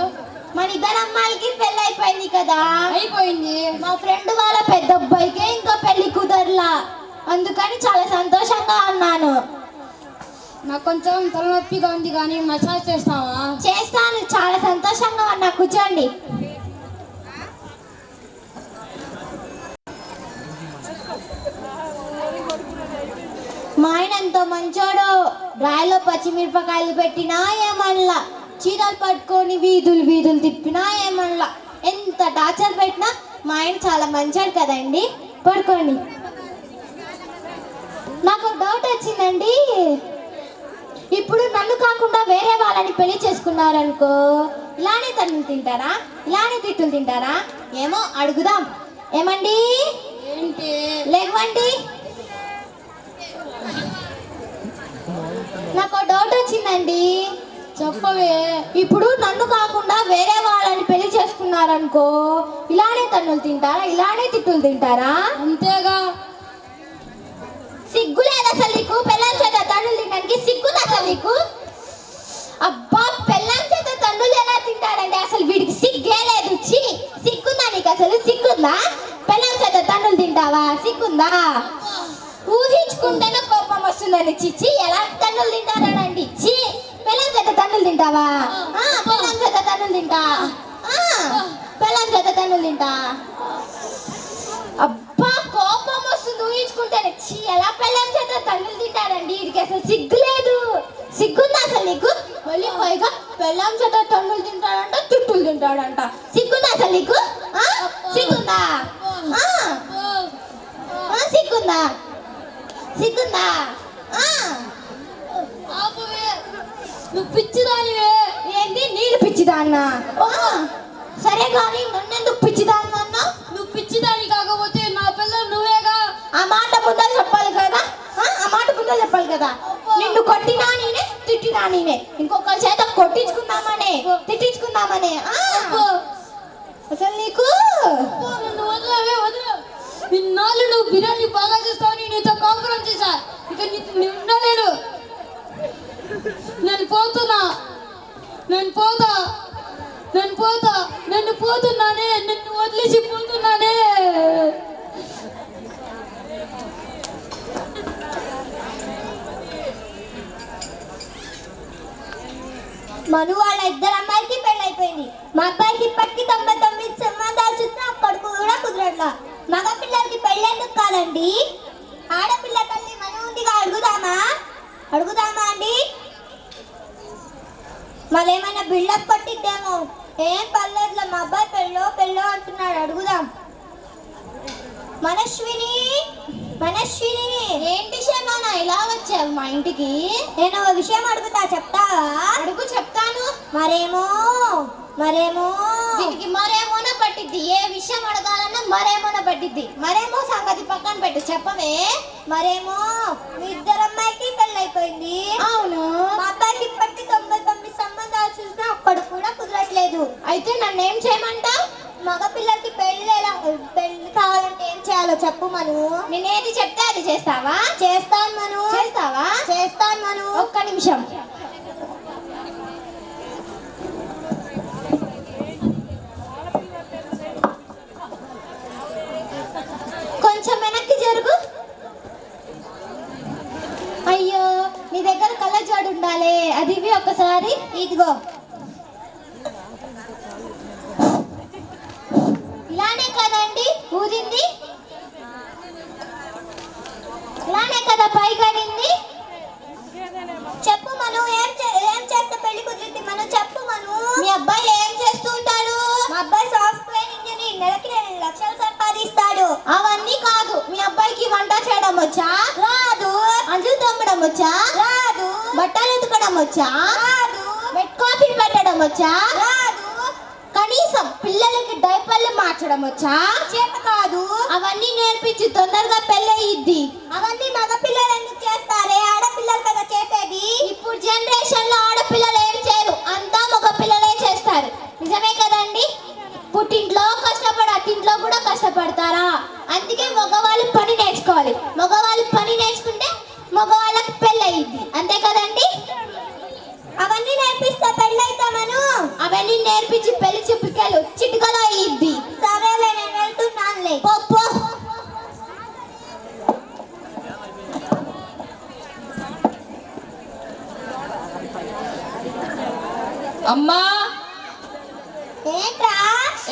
మన ఇద్దరు అమ్మాయిలకి పెళ్లి అయిపోయింది కదా. అయిపోయింది. మా ఫ్రెండ్ వాళ్ళ పెద్ద అబ్బాయికే ఇంకా పెళ్లి కుదరలా, అందుకని చాలా సంతోషంగా ఉన్నాను. నాకు కొంచెం తలనొప్పిగా ఉంది కానీ మసాజ్ చేస్తావా? చేస్తాను, చాలా సంతోషంగా ఉన్నా. కూర్చోండి. మా ఆయన ఎంతో మంచోడు. రాయిలో పచ్చిమిరపకాయలు పెట్టినా ఏమనలా, చీరలు పట్టుకొని వీధులు వీధులు తిప్పినా ఏమనలా, ఎంత టార్చర్ పెట్టినా మా ఆయన చాలా మంచోడు కదండి. పడుకోండి. నాకు డౌట్ వచ్చిందండి, ఇప్పుడు నన్ను కాకుండా వేరే వాళ్ళని పెళ్లి చేసుకున్నారనుకో, ఇలానే తన్నులు తింటారా, ఇలానే తిట్టులు తింటారా? ఏమో అడుగుదాం. ఏమండి? ఏంటి? లేవండి. నాకు డౌట్ వచ్చిందండి. చెప్పవే. ఇప్పుడు నన్ను కాకుండా వేరే వాళ్ళని పెళ్లి చేసుకున్నారనుకో, ఇలానే తన్నులు తింటారా, ఇలానే తిట్టులు తింటారా? అంతేగా. సిగ్గు లేదు అసలు నీకు? పెళ్ళాం చేత తన్నులు తినడానికి సిగ్గుంది అసలు నీకు? అబ్బా, పెళ్ళాం చేత తన్నులు ఎలా తింటాడండి? అసలు వీడికి సిగ్గే లేదు. సిగ్గుందా నీకు? అసలు సిగ్గుందా? పెళ్ళాం చేత తన్నులు తింటావా? సిగ్గుందా? ఊహించుకుంటేనే కోపం వస్తుందని. చిచ్చి, ఎలా తన్నులు తింటారానండి? పెళ్ళాం చేత తన్నులు తింటావా? పెళ్ళాం చేత తన్నులు తింటా. పెళ్ళాం చేత తన్నులు తింటా. అబ్బా, కోపం వస్తుంది ఊహించుకుంటేనే. ఎలా పెళ్ళాం చేత తన్నులు తింటారండి? వీడికి అసలు సిగ్గు లేదు. సిగ్గుందా అసలు నీకు? మళ్ళీ పైగా పెళ్ళాం చేత తన్నులు తింటాడంట, చుట్టులు తింటాడంట. సిగ్గుందా అసలు నీకు? సిగ్గుందా? సిగ్గుందా? సిగ్గుందా? నువ్వు పిచ్చిదానివే. ఏంటి నేను పిచ్చిదాన్నా? సరే కానీ నన్నెందుకు పిచ్చిదాన్ని అన్నా? నువ్వు పిచ్చిదాని కాకపోతే నా పిల్లలు నువ్వేగా. ఆ మాట ముందర చెప్పాలి కదా. ఆ మాట ముందర చెప్పాలి కదా. నిన్ను కొట్టినా నేనే, తిట్టినా నేనే. ఇంకొకరి చేత కొట్టించుకుందామనే, తిట్టించుకుందామనే. అసలు నీకు నన్ను వదలవే, వదల. ఇన్నాళ్ళు నువ్వు బిర్యానీ బాగా చేస్తావని నీతో కాపురం చేశా. ఇక నీకు ఉండలేను. నేను పోతున్నా, నేను పోతా, నేను పోతా, నేను పోతున్నానే, నిన్ను వదిలేసి పోతున్నానే. మను వాళ్ళ ఇద్దరు అమ్మాయికి పెళ్ళైపోయింది. మా అబ్బాయికి ఇప్పటికి 99 సంబంధాలు చూసినా ఒక్కడు కూడా కుదరట్లా. మగ పిల్లలకి పెళ్ళెందుకు కాదండి? ఆడపిల్ల తల్లి మను ఉందిగా, అడుగుదామా అండి? మళ్ళేమైనా బిల్డప్ కొట్టిద్దేమో. ఏం పర్లేదులే, మా అబ్బాయి పెళ్ళో అంటున్నాడు, అడుగుదాం. మనస్విని ఏంటి శర్మనా ఇలా వచ్చావు మా ఇంటికి? నేను ఒక విషయం అడుగుతా, చెప్తావా? అడుగు, చెప్తాను. మరేమో దీనికి మరేమోన పట్టిద్ది. ఏ విషయం అడగాలన్నా మరేమోన పట్టిద్ది. మరేమో సంగతి పక్కన పెట్టు, చెప్పవే. మరేమో మీ ఇద్దరు అమ్మాయికి పెళ్ళైపోయింది. అవును. మా అబ్బాయికి ఇప్పటికి 99 సంబంధాలు చూసినా ఒక్కడు కూడా కుదరట్లేదు. అయితే నన్ను ఏం చేయమంటావు? మగ పిల్లలకి పెళ్లి కావాలంటే ఏం చేయాలో చెప్పు మను. నేనేది చెప్తే అది చేస్తావా? చేస్తాను మను. చేస్తాను మను. ఒక్క నిమిషం. కొంచెం వెనక్కి జరుగు. అయ్యో, నీ దగ్గర కళ్ళజోడు ఉండాలి, అది ఇవి ఒక్కసారి. ఇదిగో. ఇలానే కదండి ఊదింది? ఇలానే కదా పైకడింది? చెప్పు మను, ఏం చేస్తే పెళ్లి కుదిరింది? మను చెప్పు మను. మీ అబ్బాయి ఏం చేస్తూ ఉంటాడు? మా అబ్బాయి సాఫ్ట్వేర్ ఇంజనీర్, నెలకి 2 లక్షలు సంపాదిస్తాడు. అవన్నీ కాదు, మీ అబ్బాయికి వంట చేయడం వచ్చా? రాదు. అంచులు తోమడం వచ్చా? రాదు. బట్టలు ఉతకడం వచ్చా? రాదు. బెడ్ కాఫీ పెట్టడం వచ్చా? రాదు. కనీసం పిల్లలకి డైపర్లు మార్చడం వచ్చా? చేత కాదు. అవన్నీ నేర్పించి తొందరగా పెళ్ళయిద్ది. అవన్నీ మగ పిల్లలు ఎందుకు చేస్తారే? ఆడపిల్లలు కదా చేసేది. ఇప్పుడు జనరేషన్ లో ఆడపిల్లలు ఏం చేయరు, అంతా మగ పిల్లలే చేస్తారు. నిజమే కదండి? పుట్టింట్లో కష్టపడి అట్టింట్లో కూడా కష్టపడతారా? అందుకే మగవాళ్ళు పని నేర్చుకోవాలి. మగవాళ్ళు పని నేర్చుకుంటే మగవాళ్ళకి పెళ్ళయిద్ది, అంతే కదండి? అవన్నీ నేర్పిస్తా పెళ్ళైతామను. అవన్నీ నేర్పించి పెళ్లి చూపుకెళ్ళు, చిటికలో అయ్యిద్ది. సరేలే, నేను వెళ్తున్నానులే. పో. అమ్మా, ఏంట్రా?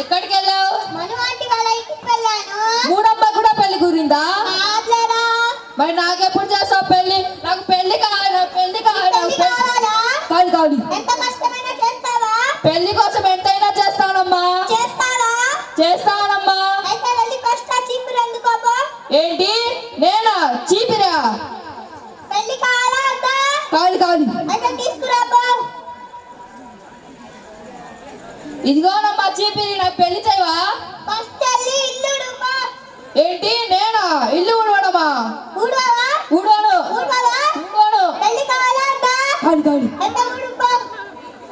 ఎక్కడికి వెళ్ళావు? మను ఆంటీ వాళ్ళ ఇంటికి వెళ్ళాను. మూడమ్మ కూడా పెళ్లి కుదిరిందా? కాదులేరా. మరి నాకెప్పుడు చేస్తావు పెళ్లి? నాకు పెళ్లి కావాలి, నాకు పెళ్లి కావాలి, నాకు పెళ్లి కావాలా? కావాలి. ఎంత కష్టమైనా చేస్తావా? పెళ్లి కోసం ఎంతైనా చేస్తానమ్మా. చేస్తానమ్మా. అయితే వెళ్ళి కష్ట చీపురు అందుకోపో. ఏంటి? నేనా చీపిరా? పెళ్లి కావాలా అద్దా? కావాలి. అయితే తీసుకురాపో. ఇదిగోనమ్మా చీపిరి, నాకు పెళ్లి చేయవా? ఫస్ట్ వెళ్ళి ఇల్లు ఉడుకో. ఏంటి? నేనా ఇల్లు ఊడవడమా? ఊడవా? ఊడవను. పెళ్లి కావాలా అద్దా? కావాలి. అయితే ఊడుకో.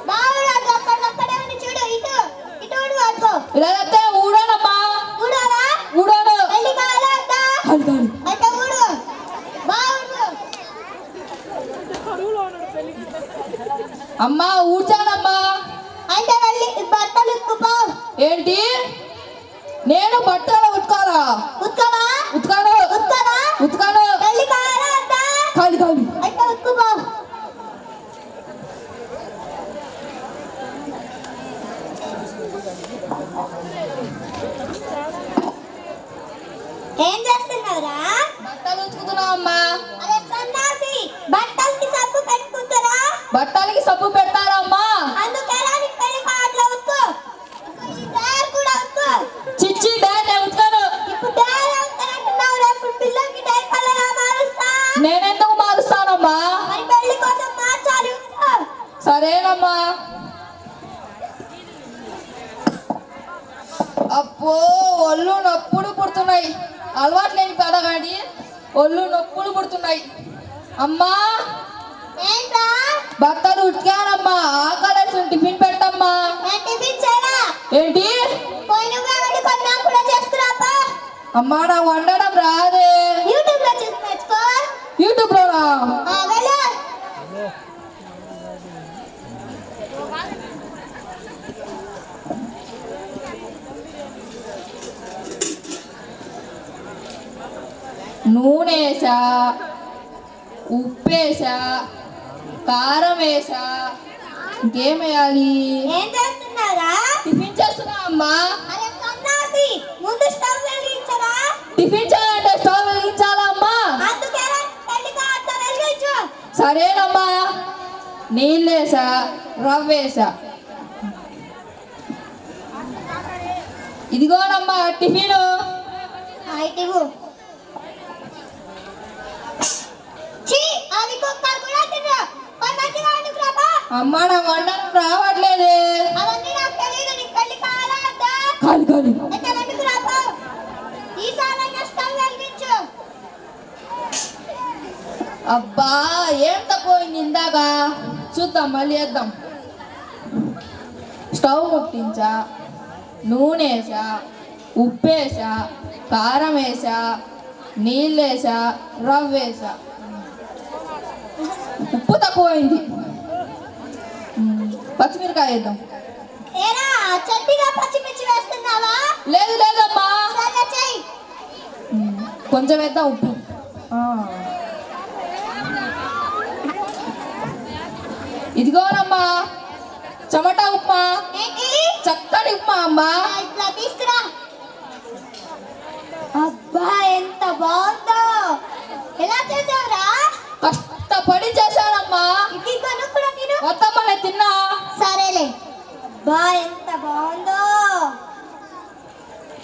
బావుడు అక్కడే ఉండి చూడు. ఇటు ఊడు అద్దు. ఇలా చెప్తే ఊడనమ్మా. ఊడను. పెళ్లి కావాలా అద్దా? కావాలి. అయితే ఊడు. బావుడు. అమ్మా ఊడ్చానమ్మా. అయితే వెళ్ళి బట్టలు ఉతుకుపో. ఏంటి? నేను బట్టలు ఉతకాలా? ఉతుకవా? ఉతకాను. పెళ్లి కావాలా అద్దా? కావాలి. అయితే ఉతుకుపో. ఏం చేస్తున్నావురా? బట్టలు ఉతుకుతున్నావు అమ్మా. అరే సన్నాసి, బట్టలకి సబ్బు పెట్టుకుంటారా? బట్టలకి సబ్బు పెడతారా అమ్మా? అందుకేనా నీకు పెళ్లి కార్డులో ఉతుకు. ఈ డైర్ కూడా ఉతుకు. చిచ్చి డాడ్, నేను ఉతకాను. ఇప్పుడు డైర్ ఉతుకునంటున్నావు, రేపు పిల్లలకి డైపర్లు ఎలా మారుస్తా? నేనెందుకు మారుస్తానమ్మా? మరి పెళ్లి కోసం మార్చాలి, ఉతుకు. సరేనమ్మా. అప్పో, ఒళ్ళు నొప్పులు పుడుతున్నాయి. అలవాటు లేని కదా కానీ ఒళ్ళు నొప్పులు పుడుతున్నాయి. అమ్మా, ఏంట్రా? బట్టలు ఉతికానమ్మా. ఆకలేసి టిఫిన్ పెట్టమ్మా. నేను టిఫిన్ చేయరా? ఏంటి? పోయి నువ్వే వండుకొని నాకు కూడా చేసుకురాపా. అమ్మా, నాకు వండడం రాదే. యూట్యూబ్ లో చూసి నేర్చుకో. యూట్యూబ్ లోనా? వెళ్ళు. నూనె వేసా, ఉప్పు వేసా, కారం వేసా, ఇంకేం వేయాలి? ఏం చేస్తున్నారా? టిఫిన్ చేస్తున్నా అమ్మా. అరే సన్నాసి, ముందు స్టవ్ వెలిగించరా? టిఫిన్ చేయాలంటే స్టవ్ వెలిగించాలా అమ్మా? అందుకేరా పెళ్లిగా అంత వెలిగించు. సరేనమ్మా. నీళ్ళేసా, రవ్వేసా. ఇదిగోనమ్మా టిఫిన్. ఇవ్వు. ఛీ, అది కుక్కర్ కూడా తినరు. మంచిగా వండుకురాపా. అమ్మా నా వండడం రావట్లేదే. అవన్నీ నాకు తెలియదు. నీకు పెళ్లి కావాలా వద్దా? కాదు కాదు. అయితే వండుకురాపా. ఈసారైనా స్టవ్ వెలిగించు. అబ్బా ఏం తక్కువైంది ఇందాక. చూద్దాం మళ్ళీ వేద్దాం. స్టవ్ ముట్టించా, నూనె వేసా, ఉప్పు వేసా, కారం వేసా, నీళ్ళేసా, రవ్వేసా. ఉప్పు తక్కువైంది. పచ్చిమిరకాయ వేద్దాం. ఏరా చట్నీగా పచ్చిమిర్చి వేస్తున్నావా? లేదు లేదమ్మా. సరే చెయ్యి. కొంచెం వేద్దాం ఉప్పు. ఇదిగోనమ్మా టమాటా ఉప్మా. ఏంటి? చక్కటి ఉప్మా అమ్మా. ఇట్లా తీసుకురా. అబ్బా ఎంత బాగుందో. ఎలా చేసావురా? కష్టపడి చేశానమ్మా. ఇది కొను కూడా తిను. మొత్తం నేను తిన్నా. సరేలే. అబ్బా ఎంత బాగుందో.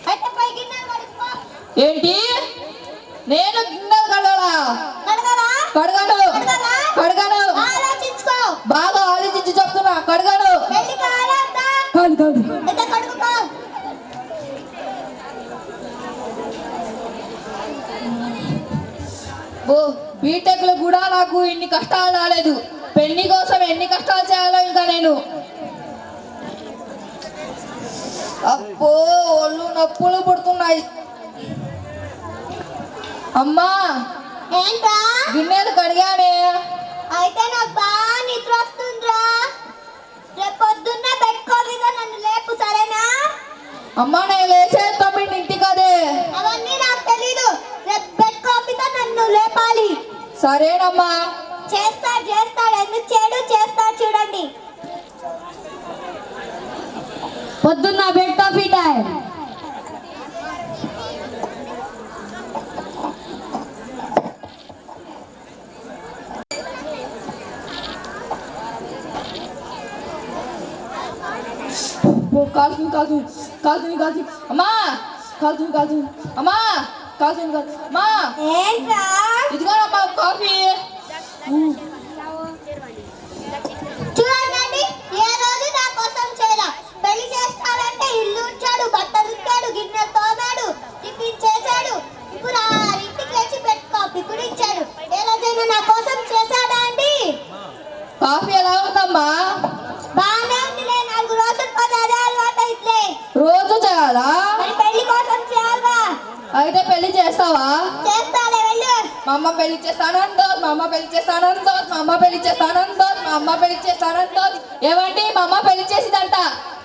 అయితే పై గిన్నె కడుక్కో. ఏంటి? నేను గిన్నెలు కడగాలా? కడగవా? కడగను. కడగవా? కడగను. ఆలోచించుకో. బాగా ఆలోచించి చెప్తున్నా. కడగను. పెళ్లి కావాలా వద్దా? కాదు కాదు. అయితే కడుక్కో. ఓ బీటెక్ లో కూడా నాకు ఇన్ని కష్టాలు రాలేదు. పెళ్లి కోసం ఎన్ని కష్టాలు చేయాలో ఇంకా నేను. అబ్బో ఒళ్ళు నొప్పులు పుడుతున్నాయి. అమ్మా ఏంట్రా? గిన్నెలు కడిగానే. అయితే నాకు బాగా నిద్ర వస్తుందిరా. రేపు పొద్దున్నే పెట్టుకోవిగా నన్ను లేపు. సరేనా? అమ్మా నేను లేచే 9ంటికి కదే. అవన్నీ నాకు తెలీదు. రేపు పెట్టుకోవిగా నన్ను లేపాలి. సరేనమ్మా. చేస్తాడు ఎందుకు చేయడు? చేస్తాడు చూడండి. పొద్దున్న బెడ్ కాఫీ టైం. కాల్తుంది కాల్తుంది కాల్తుంది కాల్తుంది. అమ్మా కాల్తుంది కాల్తుంది. అమ్మా కాల్తుంది కాల్తుంది. అమ్మా ఏంట్రా? ఇదిగోనమ్మా కాఫీ. చూడండి, ఏ రోజు నా కోసం చేయరా. పెళ్లి చేస్తాడంటే ఇల్లు ఉంచాడు, బట్టలు ఉట్టాడు, గిన్నెలు తోమాడు, టిఫిన్ చేశాడు. ఇప్పుడు ఆ ఇంటికి లేచి పెట్టుకో ఇప్పుడు ఇచ్చాడు. ఏ రోజైనా నా కోసం చేశాడా అండి? కాఫీ ఎలా ఉందమ్మా? బాగానే ఉందిలే. 4 రోజుల పది అదే అలవాటు అయితే. రోజు చేయాలా? మరి పెళ్లి కోసం చేయాలా? అయితే పెళ్లి చేస్తావా? చేస్తాలే వెళ్ళు. మా అమ్మ పెళ్లి చేస్తానందో, మా అమ్మ పెళ్లి చేస్తానందో, మా అమ్మ పెళ్లి చేస్తానందో, మా అమ్మ పెళ్లి చేస్తానందో. ఏమండి మా అమ్మ పెళ్లి చేసిదంట.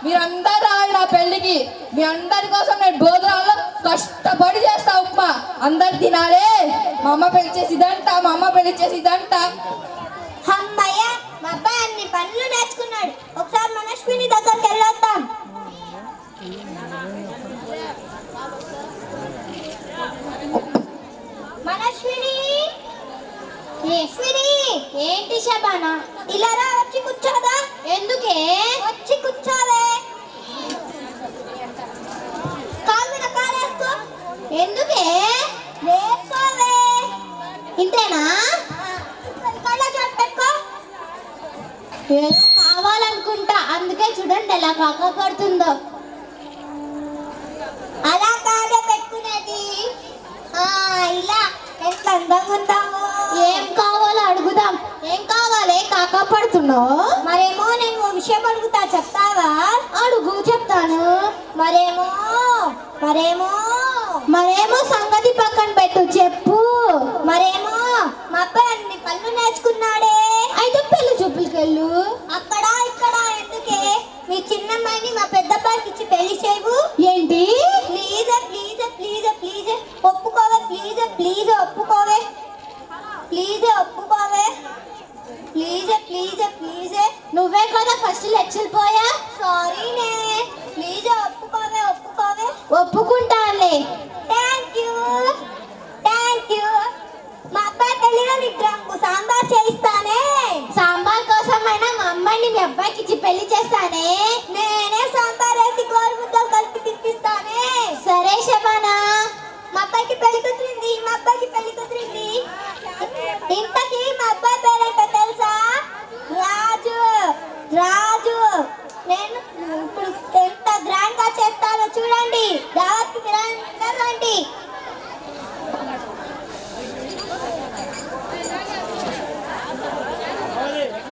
మీరందరూ రావాలి నా పెళ్లికి. మీ అందరి కోసం నేను భోజనాల్లో కష్టపడి చేస్తా ఉప్మా. అందరు తినాలే. మా అమ్మ పెళ్లి చేసిదంట, మా అమ్మ పెళ్లి చేసిదంట. అమ్మయ్య, మా అబ్బాయి అన్ని పనులు నేర్చుకున్నాడు. ఒకసారి మనస్విని దగ్గరికి వెళ్ళొద్దాం. మనస్విని, ఏంటి శబానా? ఇలా రా. వచ్చి కూర్చోదా? ఎందుకే? వచ్చి కూర్చోవే. కాలు మీద కాలు వేసుకో. ఎందుకే? వేసుకోవే. ఇంతేనా? కళ్ళ చోటు పెట్టుకో. ఏదో కావాలనుకుంటా. అందుకే చూడండి ఎలా కాక పడుతుందో. అలా కాదే పెట్టుకునేది. ఇలా ఎంత అందంగా ఉంటావో. ఏం కావాలో అడుగుదాం. ఏం కావాలి? కాక పడుతున్నావు? మరేమో నేను ఓ విషయం అడుగుతా, చెప్తావా? అడుగు, చెప్తాను. మరేమో మరేమో మరేమో సంగతి పక్కన పెట్టు, చెప్పు. మరేమో మా అబ్బాయి అన్ని పనులు నేర్చుకున్నాడే. అయితే పెళ్లి చూపులకి వెళ్ళు. అక్కడ ఇక్కడ ఎందుకే? మీ చిన్నమ్మాయిని మా పెద్దబ్బాయికి ఇచ్చి పెళ్లి చేయవు. ఏంటి? ప్లీజ్ ప్లీజ్ ప్లీజ్ ప్లీజ్ ఒప్పుకోవే. ప్లీజ్ ప్లీజ్ ఒప్పుకోవే. ప్లీజ్ ఒప్పుకోవే. Please please please. నువ్వే కదా ఫస్ట్ ఖర్చులు పోయా. సారీనే, ప్లీజ్ ఒప్పుకోవే ఒప్పుకోవే. ఒప్పుకుంటానులే. Thank you thank you. మా అబ్బాయి పెళ్ళిలో నీకు రంగు సాంబార్ చేయిస్తానే. సాంబార్ కోసమైనా మా అమ్మాయిని మీ అబ్బాయికి ఇచ్చి పెళ్లి చేస్తానే. నేనే సాంబార్ వేసి గోరుముద్దలు కలిపి తినిపిస్తానే. సరే శబానా. మా అబ్బాయికి పెళ్లి కుదిరింది, మా అబ్బాయికి పెళ్లి కుదిరింది. ఇంతకీ మా అబ్బాయి పేరేంటో తెలుసా? రాజు. రాజు. నేను ఇప్పుడు ఎంత గ్రాండ్ గా చేస్తానో చూడండి. దావత్కి మీరు అందరూ రండి.